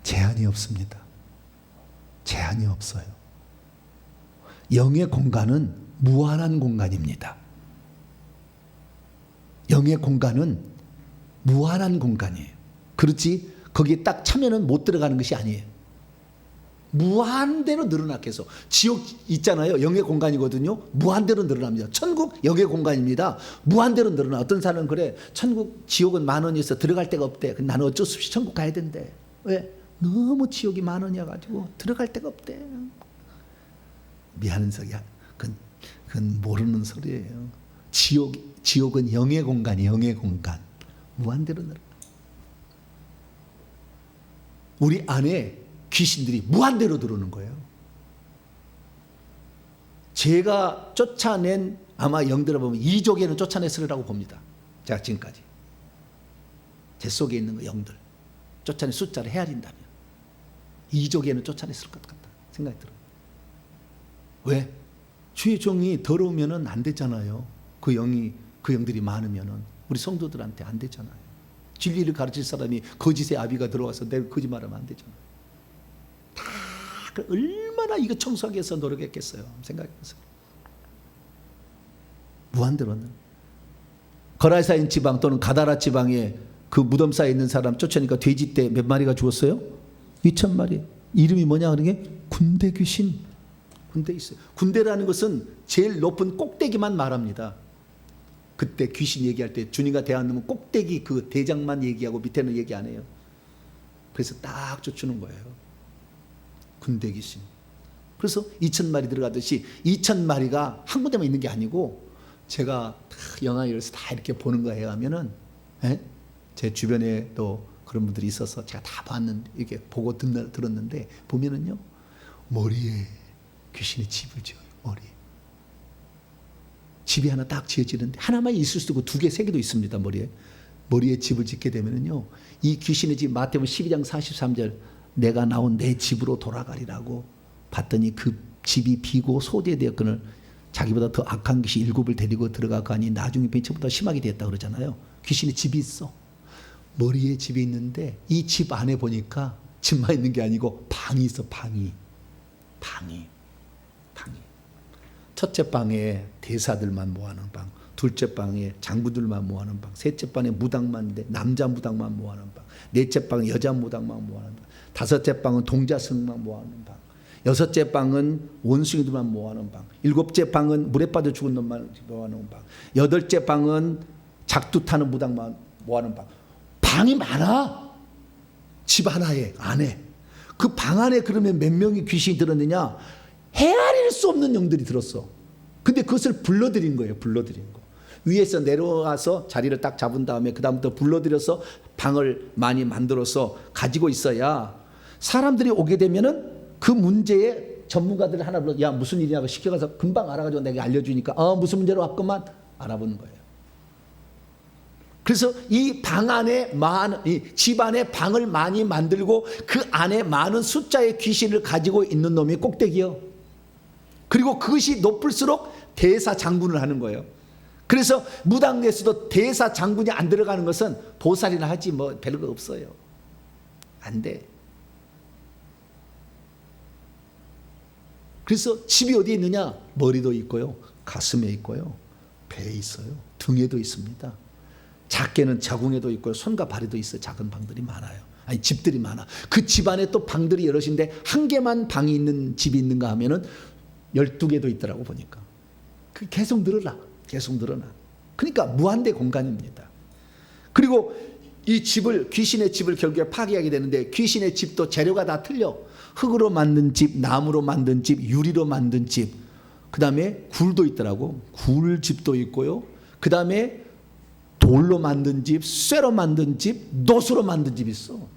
제한이 없습니다. 제한이 없어요. 영의 공간은 무한한 공간입니다. 영의 공간은 무한한 공간이에요. 그렇지 거기에 딱 차면은 못 들어가는 것이 아니에요. 무한대로 늘어나 계속. 지옥 있잖아요. 영의 공간이거든요. 무한대로 늘어납니다. 천국 영의 공간입니다. 무한대로 늘어나. 어떤 사람은 그래. 천국 지옥은 10,000원이어서 들어갈 데가 없대. 나는 어쩔 수 없이 천국 가야 된대. 왜? 너무 지옥이 10,000원이어 가지고 들어갈 데가 없대. 미안한 소리야. 그건 모르는 소리예요. 지옥은 영의 공간이 영의 공간. 무한대로 늘어나. 우리 안에 귀신들이 무한대로 들어오는 거예요. 제가 쫓아낸 아마 영들을 보면 2족에는 쫓아냈으리라고 봅니다. 제가 지금까지. 제 속에 있는 거 영들. 쫓아낸 숫자를 헤아린다면. 이족에는 쫓아냈을 것 같다 생각이 들어요. 왜? 주의 종이 더러우면은 안 되잖아요. 그 영들이 많으면은 우리 성도들한테 안 되잖아요. 진리를 가르칠 사람이 거짓의 아비가 들어와서 내가 거짓말하면 안 되잖아요. 다 얼마나 이거 청소하기 위해서 노력했겠어요. 생각해보세요. 무한대로는 거라사인 지방 또는 가다라 지방에 그 무덤 사이에 있는 사람 쫓아니까 돼지떼 몇 마리가 죽었어요? 2,000마리. 이름이 뭐냐 하는 게 군대 귀신. 군대 있어요. 군대라는 것은 제일 높은 꼭대기만 말합니다. 그때 귀신 얘기할 때 주님과 대하면 꼭대기 그 대장만 얘기하고 밑에는 얘기 안 해요. 그래서 딱 쫓는 거예요. 군대 귀신. 그래서 2,000마리 들어가듯이 2,000마리가 한 군데만 있는 게 아니고 제가 영화에서 다 이렇게 보는 거예요 하면은 제 주변에 또 그런 분들이 있어서 제가 다 봤는데 이렇게 보고 들었는데 보면은요 머리에 귀신이 집을 지어요. 머리에 집이 하나 딱 지어지는데 하나만 있을 수도 있고 2개, 3개도 있습니다. 머리에 집을 짓게 되면은요 이 귀신의 집 마태복음 12장 43절 내가 나온 내 집으로 돌아가리라고 봤더니 그 집이 비고 소재되었거늘 자기보다 더 악한 귀신 7을 데리고 들어가가니 나중에 벤처보다 심하게 됐다 그러잖아요. 귀신의 집이 있어. 머리에 집이 있는데 이 집 안에 보니까 집만 있는 게 아니고 방이 있어. 방이. 첫째 방에 대사들만 모아놓은 방, 둘째 방에 장부들만 모아놓은 방, 셋째 방에 무당만 있는데 남자 무당만 모아놓은 방, 넷째 방에 여자 무당만 모아놓은 방, 다섯째 방은 동자승만 모아놓은 방, 여섯째 방은 원숭이들만 모아놓은 방, 일곱째 방은 물에 빠져 죽은 놈만 모아놓은 방, 여덟째 방은 작두 타는 무당만 모아놓은 방. 방이 많아. 집 하나에 안에. 그 방 안에 그러면 몇 명이 귀신이 들었느냐? 헤아릴 수 없는 영들이 들었어. 근데 그것을 불러들인 거예요. 불러들인 거. 위에서 내려와서 자리를 딱 잡은 다음에 그 다음부터 불러들여서 방을 많이 만들어서 가지고 있어야 사람들이 오게 되면은 그 문제에 전문가들 하나 불러 야 무슨 일이냐고 시켜가서 금방 알아가지고 내가 알려주니까 무슨 문제로 왔구만 알아보는 거예요. 그래서 이 방 안에 이 집 안에 방을 많이 만들고 그 안에 많은 숫자의 귀신을 가지고 있는 놈이 꼭대기요. 그리고 그것이 높을수록 대사 장군을 하는 거예요. 그래서 무당에서도 대사 장군이 안 들어가는 것은 보살이나 하지 뭐 별거 없어요. 안 돼. 그래서 집이 어디에 있느냐? 머리도 있고요, 가슴에 있고요, 배에 있어요, 등에도 있습니다. 작게는 자궁에도 있고요, 손과 발에도 있어요. 작은 방들이 많아요. 아니 집들이 많아. 그 집 안에 또 방들이 여럿인데 한 개만 방이 있는 집이 있는가 하면은 12개도 있더라고 보니까. 그 계속 늘어나. 그러니까 무한대 공간입니다. 그리고 이 집을 귀신의 집을 결국에 파괴하게 되는데 귀신의 집도 재료가 다 틀려. 흙으로 만든 집, 나무로 만든 집, 유리로 만든 집. 그다음에 굴도 있더라고. 굴집도 있고요. 그다음에 돌로 만든 집, 쇠로 만든 집, 노수로 만든 집 있어.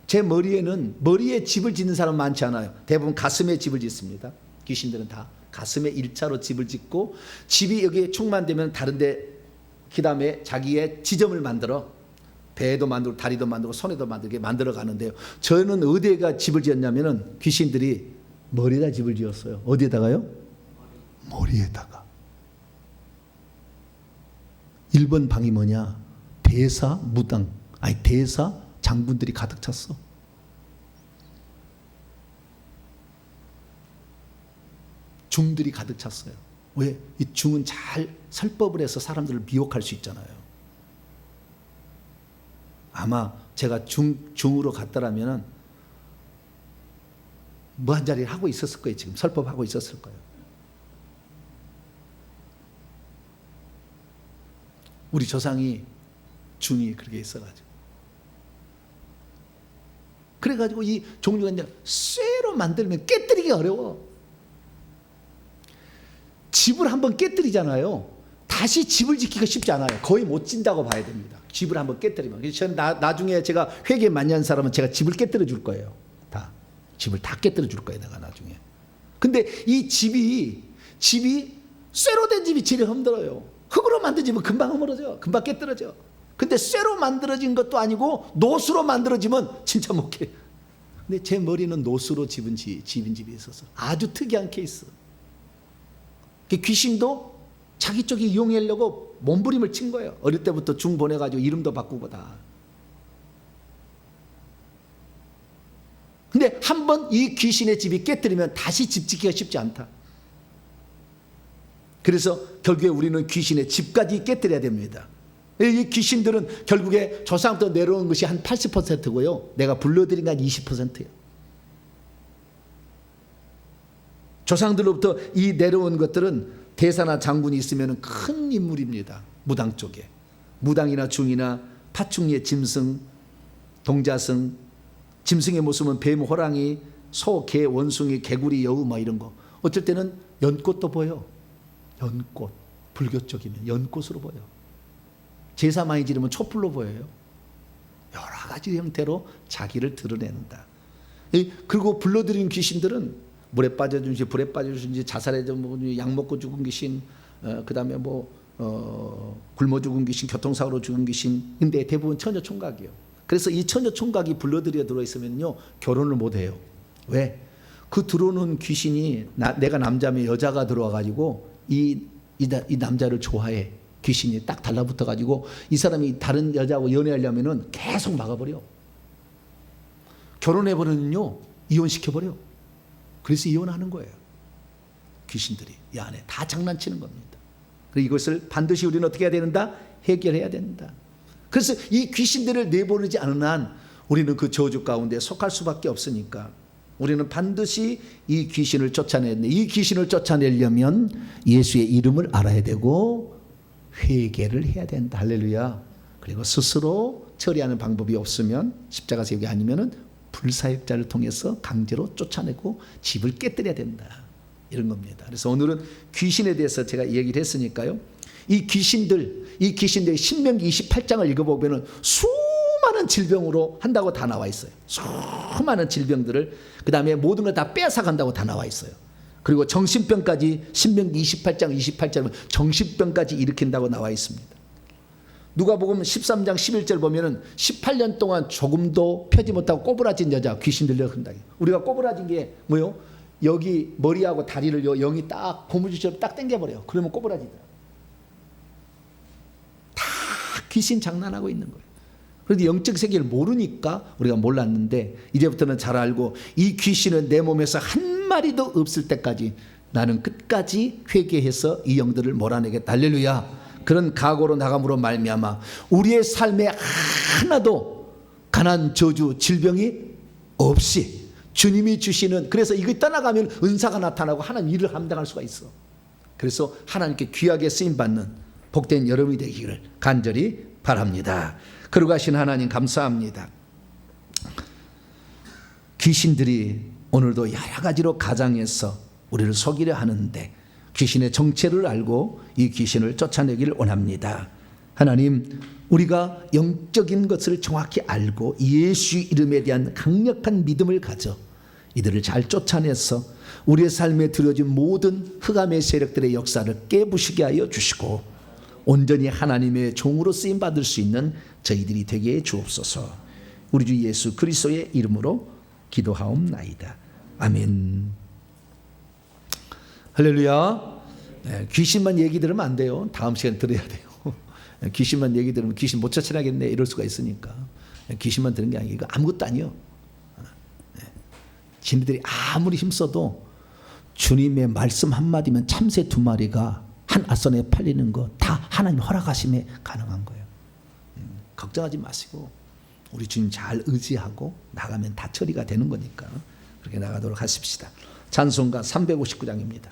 제 머리에 집을 짓는 사람 많지 않아요. 대부분 가슴에 집을 짓습니다. 귀신들은 다 가슴에 1차로 집을 짓고 집이 여기에 충만되면 다른데 그 다음에 자기의 지점을 만들어 배도 만들고 다리도 만들고 손에도 만들게 만들어 가는데요. 저는 어디에가 집을 지었냐면은 귀신들이 머리에다 집을 지었어요. 어디에다가요? 머리에다가. 1번 방이 뭐냐? 대사 장군들이 가득 찼어. 중들이 가득 찼어요. 왜? 이 중은 잘 설법을 해서 사람들을 미혹할 수 있잖아요. 아마 제가 중으로 갔더라면 뭐 한 자리를 하고 있었을 거예요. 지금 설법하고 있었을 거예요. 우리 조상이 중이 그렇게 있어가지고. 그래가지고 이 종류가 이제 쇠로 만들면 깨뜨리기 어려워. 집을 한번 깨뜨리잖아요. 다시 집을 짓기가 쉽지 않아요. 거의 못 진다고 봐야 됩니다. 집을 한번 깨뜨리면. 그래서 저는 나중에 제가 회개 많이 한 사람은 제가 집을 깨뜨려 줄 거예요. 집을 다 깨뜨려 줄 거예요. 내가 나중에. 근데 이 집이 쇠로 된 집이 제일 힘들어요. 흙으로 만든 집은 금방 허물어져. 금방 깨뜨려져. 근데 쇠로 만들어진 것도 아니고 노수로 만들어지면 진짜 못 깨. 근데 제 머리는 노수로 집은 집이 있어서 아주 특이한 케이스. 귀신도 자기 쪽에 이용하려고 몸부림을 친 거예요. 어릴 때부터 중 보내가지고 이름도 바꾸고 다. 근데 한번 이 귀신의 집이 깨뜨리면 다시 집 지키기가 쉽지 않다. 그래서 결국에 우리는 귀신의 집까지 깨뜨려야 됩니다. 이 귀신들은 결국에 조상부터 내려온 것이 한 80%고요. 내가 불러들인 건 20%예요. 조상들로부터 이 내려온 것들은 대사나 장군이 있으면 큰 인물입니다. 무당 쪽에. 무당이나 중이나 파충류의 짐승, 동자승, 짐승의 모습은 뱀, 호랑이, 소, 개, 원숭이, 개구리, 여우 막 이런 거. 어쩔 때는 연꽃도 보여. 연꽃. 불교 쪽이면 연꽃으로 보여. 제사 많이 지르면 촛불로 보여요. 여러 가지 형태로 자기를 드러낸다. 그리고 불러들인 귀신들은 물에 빠져준지 불에 빠져준지 자살해서 약 먹고 죽은 귀신, 그 다음에 굶어 죽은 귀신, 교통사고로 죽은 귀신. 근데 대부분 처녀 총각이에요. 그래서 이 처녀 총각이 불러들여 들어있으면요 결혼을 못해요. 왜? 그 들어오는 귀신이 내가 남자면 여자가 들어와가지고 이 남자를 좋아해. 귀신이 딱 달라붙어가지고 이 사람이 다른 여자하고 연애하려면은 계속 막아버려. 결혼해버리면요 이혼시켜버려. 그래서 이혼하는 거예요. 귀신들이 이 안에 다 장난치는 겁니다. 그리고 이것을 반드시 우리는 어떻게 해야 된다? 해결해야 된다. 그래서 이 귀신들을 내보내지 않은 한 우리는 그 저주 가운데 속할 수밖에 없으니까 우리는 반드시 이 귀신을 쫓아내야 돼. 이 귀신을 쫓아내려면 예수의 이름을 알아야 되고 회개를 해야 된다. 할렐루야. 그리고 스스로 처리하는 방법이 없으면 십자가 세우기 아니면은 불사역자를 통해서 강제로 쫓아내고 집을 깨뜨려야 된다. 이런 겁니다. 그래서 오늘은 귀신에 대해서 제가 얘기를 했으니까요. 이 귀신들의 신명기 28장을 읽어보면 수많은 질병으로 한다고 다 나와 있어요. 수많은 질병들을 그 다음에 모든 걸 다 뺏어간다고 다 나와 있어요. 그리고 정신병까지 신명기 28장 정신병까지 일으킨다고 나와 있습니다. 누가복음 13장 11절 보면은 18년 동안 조금도 펴지 못하고 꼬부라진 여자 귀신 들려간다. 우리가 꼬부라진 게 뭐요? 여기 머리하고 다리를 영이 딱 고무줄처럼 딱 당겨버려요. 그러면 꼬부라지더라. 다 귀신 장난하고 있는 거예요. 그런데 영적 세계를 모르니까 우리가 몰랐는데 이제부터는 잘 알고 이 귀신은 내 몸에서 한 마리도 없을 때까지 나는 끝까지 회개해서 이 영들을 몰아내겠다. 할렐루야. 그런 각오로 나감으로 말미암아 우리의 삶에 하나도 가난, 저주, 질병이 없이 주님이 주시는, 그래서 이거 떠나가면 은사가 나타나고 하나님 일을 감당할 수가 있어. 그래서 하나님께 귀하게 쓰임받는 복된 여러분이 되기를 간절히 바랍니다. 거룩하신 하나님 감사합니다. 귀신들이 오늘도 여러 가지로 가장해서 우리를 속이려 하는데 귀신의 정체를 알고 이 귀신을 쫓아내기를 원합니다. 하나님, 우리가 영적인 것을 정확히 알고 예수 이름에 대한 강력한 믿음을 가져 이들을 잘 쫓아내서 우리의 삶에 들어진 모든 흑암의 세력들의 역사를 깨부시게 하여 주시고 온전히 하나님의 종으로 쓰임받을 수 있는 저희들이 되게 해 주옵소서. 우리 주 예수 그리스도의 이름으로 기도하옵나이다. 아멘. 할렐루야. 네, 귀신만 얘기 들으면 안 돼요. 다음 시간 들어야 돼요. 귀신만 얘기 들으면 귀신 못 쫓아내겠네 이럴 수가 있으니까 귀신만 들은 게 아니고 이거 아무것도 아니요. 진리들이 아무리 힘써도 주님의 말씀 한마디면 참새 2마리가 한 아선에 팔리는 거 다 하나님 허락하심에 가능한 거예요. 걱정하지 마시고 우리 주님 잘 의지하고 나가면 다 처리가 되는 거니까 그렇게 나가도록 하십시다. 찬송가 359장입니다.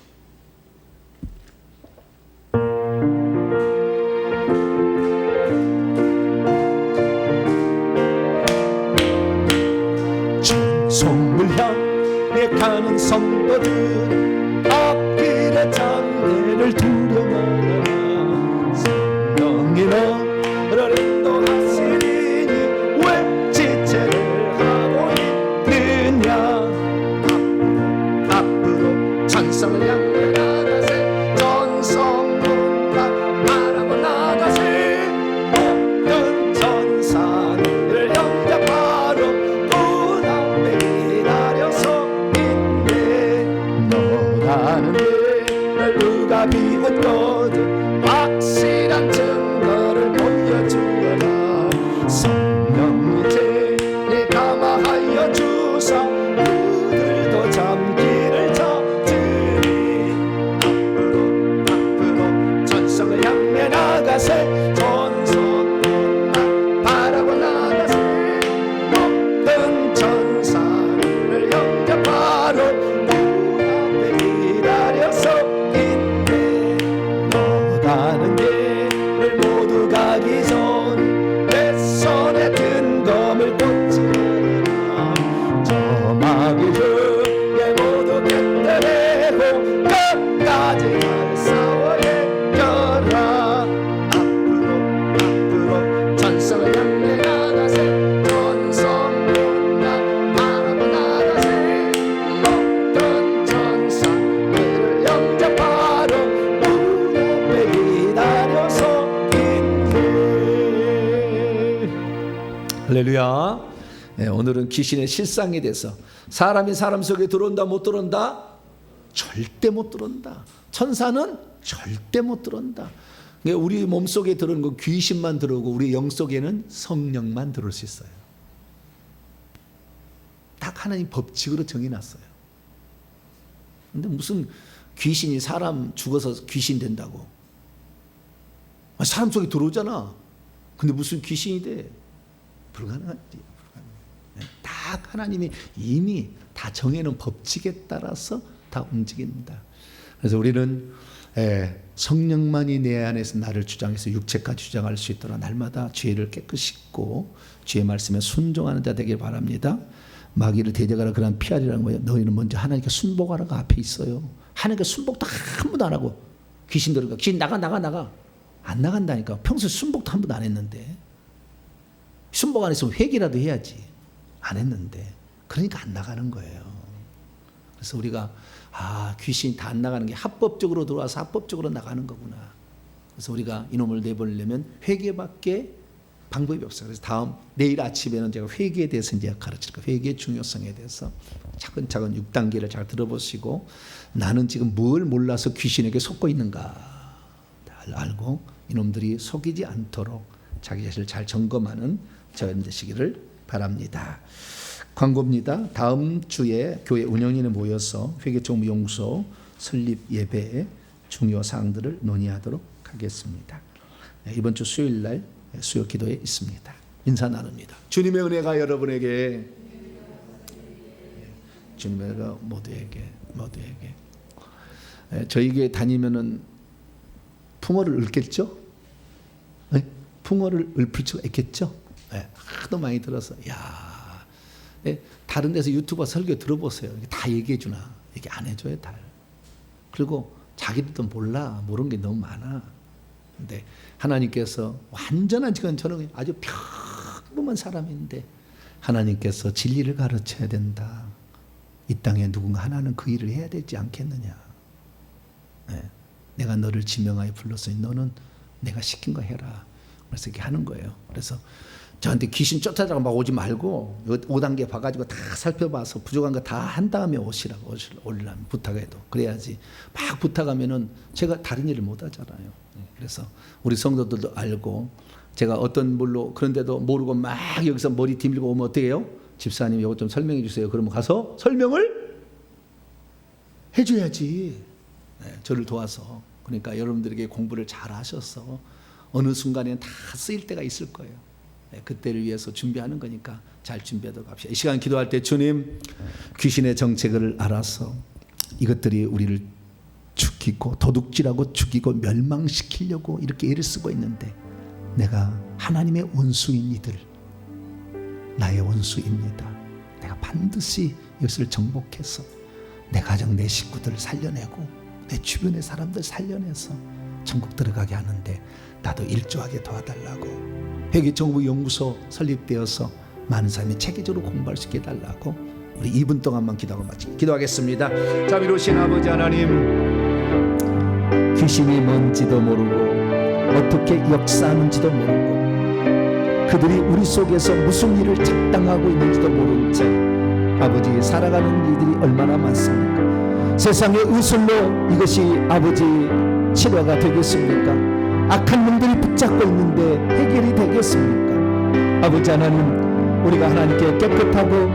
성을 향해 가는 성도들 앞길에 장애를 두려 말아라. 성령이 너를 인도하시니 왜 지체를 하고 있느냐. 앞으로 천성을 향해 나가세. 전성문과 말하고 나가세. 모든 천사를 영접하러 문 앞에 할렐루야. 네, 오늘은 귀신의 실상에 대해서 사람이 사람 속에 들어온다 못 들어온다? 절대 못 들어온다. 천사는 절대 못 들어온다. 그러니까 우리 몸속에 들어오는 건 귀신만 들어오고 우리 영 속에는 성령만 들어올 수 있어요. 딱 하나님 법칙으로 정해놨어요. 근데 무슨 귀신이 사람 죽어서 귀신 된다고? 사람 속에 들어오잖아. 근데 무슨 귀신이 돼? 불가능하지. 딱 하나님이 이미 다 정해놓은 법칙에 따라서 다 움직입니다. 그래서 우리는 성령만이 내 안에서 나를 주장해서 육체까지 주장할 수 있도록 날마다 죄를 깨끗이 씻고 주의 말씀에 순종하는 자 되길 바랍니다. 마귀를 대적하라 그런 피하리라는 거예요. 너희는 먼저 하나님께 순복하라가 앞에 있어요. 하나님께 순복도 한 번도 안 하고 귀신 들어가. 귀신 나가. 안 나간다니까. 평소에 순복도 한 번도 안 했는데. 순복 안 했으면 회개라도 해야지. 안 했는데. 그러니까 안 나가는 거예요. 그래서 우리가 귀신이 다 안 나가는 게 합법적으로 들어와서 합법적으로 나가는 거구나. 그래서 우리가 이놈을 내보내려면 회개밖에 방법이 없어요. 그래서 내일 아침에는 제가 회개에 대해서 이제 가르칠 거예요. 회개의 중요성에 대해서 차근차근 6단계를 잘 들어보시고 나는 지금 뭘 몰라서 귀신에게 속고 있는가 알고 이놈들이 속이지 않도록 자기 자신을 잘 점검하는 저는 되시기를 바랍니다. 광고입니다. 다음 주에 교회 운영인에 모여서 회계정보연구소 설립 예배의 중요 사항들을 논의하도록 하겠습니다. 이번 주 수요일 날 수요 기도에 있습니다. 인사 나눕니다. 주님의 은혜가 여러분에게, 주님의 은혜가 모두에게 저희 교회 다니면은 풍어를 읊겠죠? 네? 풍어를 읊을 수가 있겠죠? 네, 하도 많이 들어서 다른 데서 유튜버 설교 들어보세요. 다 얘기해 주나? 얘기 안 해줘요, 다. 그리고 자기들도 몰라. 모르는 게 너무 많아. 근데 하나님께서 완전한 지금 저는 아주 평범한 사람인데 하나님께서 진리를 가르쳐야 된다. 이 땅에 누군가 하나는 그 일을 해야 되지 않겠느냐. 네. 내가 너를 지명하여 불렀으니 너는 내가 시킨 거 해라. 그래서 이렇게 하는 거예요. 그래서 저한테 귀신 쫓아다가 막 오지 말고 5단계 봐가지고 다 살펴봐서 부족한 거 다 한 다음에 오려면 부탁해도 그래야지 막 부탁하면은 제가 다른 일을 못 하잖아요. 그래서 우리 성도들도 알고 제가 어떤 물로 그런데도 모르고 막 여기서 머리 뒤밀고 오면 어떻게 해요? 집사님 이거 좀 설명해 주세요. 그러면 가서 설명을 해줘야지. 저를 도와서. 그러니까 여러분들에게 공부를 잘 하셔서 어느 순간에는 다 쓰일 때가 있을 거예요. 그때를 위해서 준비하는 거니까 잘 준비하도록 합시다. 이 시간 기도할 때 주님 귀신의 정책을 알아서 이것들이 우리를 죽이고 도둑질하고 죽이고 멸망시키려고 이렇게 애를 쓰고 있는데 내가 하나님의 원수인 이들 나의 원수입니다. 내가 반드시 이것을 정복해서 내 가정 내 식구들 살려내고 내 주변의 사람들 살려내서 천국 들어가게 하는데 나도 일조하게 도와달라고 회계정보연구소 설립되어서 많은 사람이 체계적으로 공부할 수 있게 해달라고 우리 2분 동안만 기도하겠습니다. 자비로우신 아버지 하나님, 귀신이 뭔지도 모르고 어떻게 역사하는지도 모르고 그들이 우리 속에서 무슨 일을 작당하고 있는지도 모른 채 아버지 살아가는 일들이 얼마나 많습니까? 세상의 의술로 이것이 아버지 치료가 되겠습니까? 악한 놈들이 붙잡고 있는데 해결이 되겠습니까? 아버지 하나님, 우리가 하나님께 깨끗하고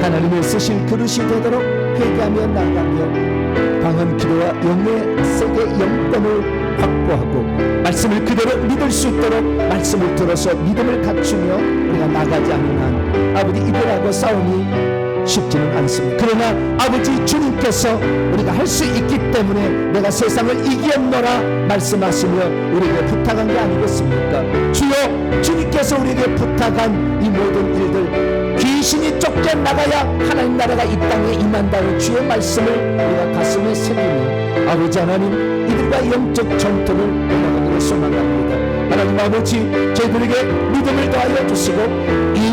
하나님의 쓰실 그릇이 되도록 회개하며 나가며 강한 기도와 영의 세계 영권을 확보하고 말씀을 그대로 믿을 수 있도록 말씀을 들어서 믿음을 갖추며 우리가 나가지 않는 한 아버지 이들하고 싸움이 쉽지는 않습니다. 그러나 아버지 주님께서 우리가 할 수 있기 때문에 내가 세상을 이겼노라 말씀하시며 우리에게 부탁한 게 아니겠습니까? 주여, 주님께서 우리에게 부탁한 이 모든 일들 귀신이 쫓겨나가야 하나님 나라가 이 땅에 임한다는 주의 말씀을 우리가 가슴에 새기며 아버지 하나님 이들과 영적 전투를 나가기를 소망합니다. 하나님 아버지, 저희들에게 믿음을 더하여 주시고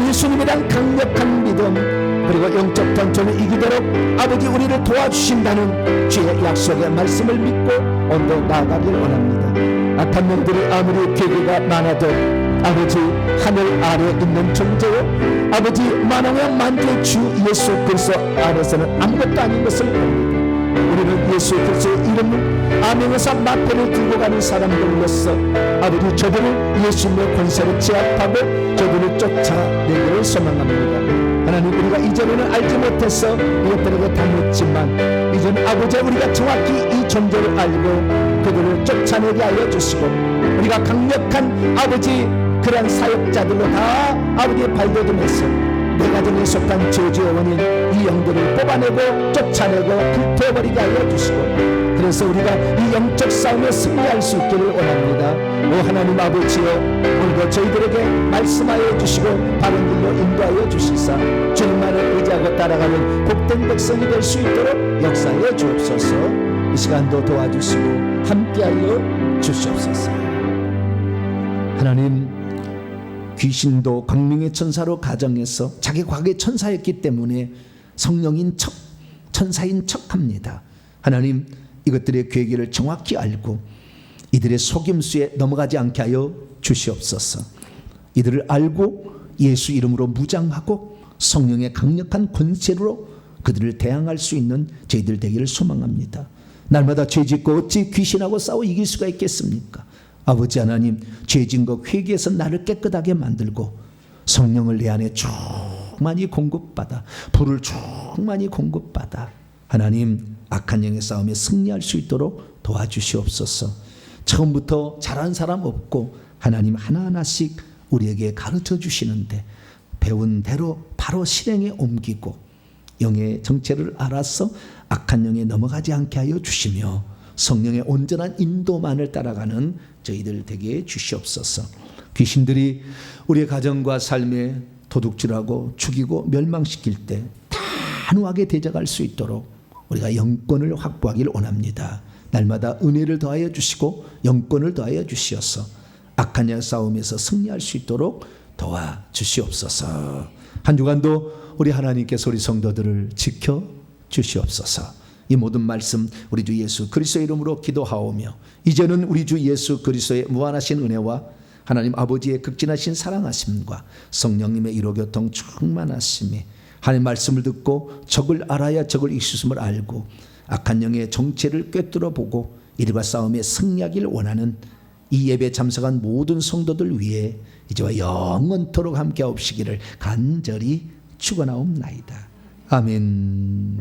예수님에 대한 강력한 믿음 그리고 영적 전투를 이기도록 아버지 우리를 도와주신다는 주의 약속의 말씀을 믿고 온도 나아가길 원합니다. 악한 놈들이 아무리 괴계가 많아도 아버지 하늘 아래 있는 존재요 아버지 만왕의 만주의 주 예수 그리스도 안에서는 아무것도 아닌 것을 우리는 예수 그리스도의 이름을 암행어사 마패를 들고 가는 사람들로서 아버지 저들을 예수님의 권세를 제압하고 저들을 쫓아내기를 소망합니다. 하나님 우리가 이전에는 알지 못해서 이것들에게 당했지만 이제는 아버지 우리가 정확히 이 존재를 알고 그들을 쫓아내게 하여 주시고 우리가 강력한 아버지 그러한 사역자들로 다 아버지의 발돋움에서 내 가정에 속한 저주의 원인 이 영들을 뽑아내고 쫓아내고 불태워버리게 하여 주시고 그래서 우리가 이 영적 싸움에 승리할 수 있기를 원합니다. 오 하나님 아버지여 오늘도 저희들에게 말씀하여 주시고 바른 길로 인도하여 주시사 주님만을 의지하고 따라가는 복된 백성이 될 수 있도록 역사하여 주옵소서. 이 시간도 도와주시고 함께하여 주시옵소서. 하나님 귀신도 광명의 천사로 가정해서 자기 과거의 천사였기 때문에 성령인 척 천사인 척합니다. 하나님 이것들의 계기를 정확히 알고 이들의 속임수에 넘어가지 않게 하여 주시옵소서. 이들을 알고 예수 이름으로 무장하고 성령의 강력한 권세로 그들을 대항할 수 있는 저희들 되기를 소망합니다. 날마다 죄짓고 어찌 귀신하고 싸워 이길 수가 있겠습니까? 아버지 하나님 죄진 것 회개해서 나를 깨끗하게 만들고 성령을 내 안에 충만히 공급받아 불을 충만히 공급받아 하나님 악한 영의 싸움에 승리할 수 있도록 도와주시옵소서. 처음부터 잘한 사람 없고 하나님 하나하나씩 우리에게 가르쳐 주시는데 배운 대로 바로 실행에 옮기고 영의 정체를 알아서 악한 영에 넘어가지 않게 하여 주시며 성령의 온전한 인도만을 따라가는 저희들 되게 주시옵소서. 귀신들이 우리의 가정과 삶에 도둑질하고 죽이고 멸망시킬 때 단호하게 대적할 수 있도록 우리가 영권을 확보하기를 원합니다. 날마다 은혜를 더하여 주시고 영권을 더하여 주시어서 악한 영 싸움에서 승리할 수 있도록 도와주시옵소서. 한 주간도 우리 하나님께서 우리 성도들을 지켜 주시옵소서. 이 모든 말씀 우리 주 예수 그리스도의 이름으로 기도하오며 이제는 우리 주 예수 그리스도의 무한하신 은혜와 하나님 아버지의 극진하신 사랑하심과 성령님의 이로교통 충만하심이 하나님 말씀을 듣고 적을 알아야 적을 익숙함을 알고 악한 영의 정체를 꿰뚫어 보고 이들과 싸움에 승리하기를 원하는 이 예배에 참석한 모든 성도들 위해 이제와 영원토록 함께하옵시기를 간절히 축원하옵나이다. 아멘.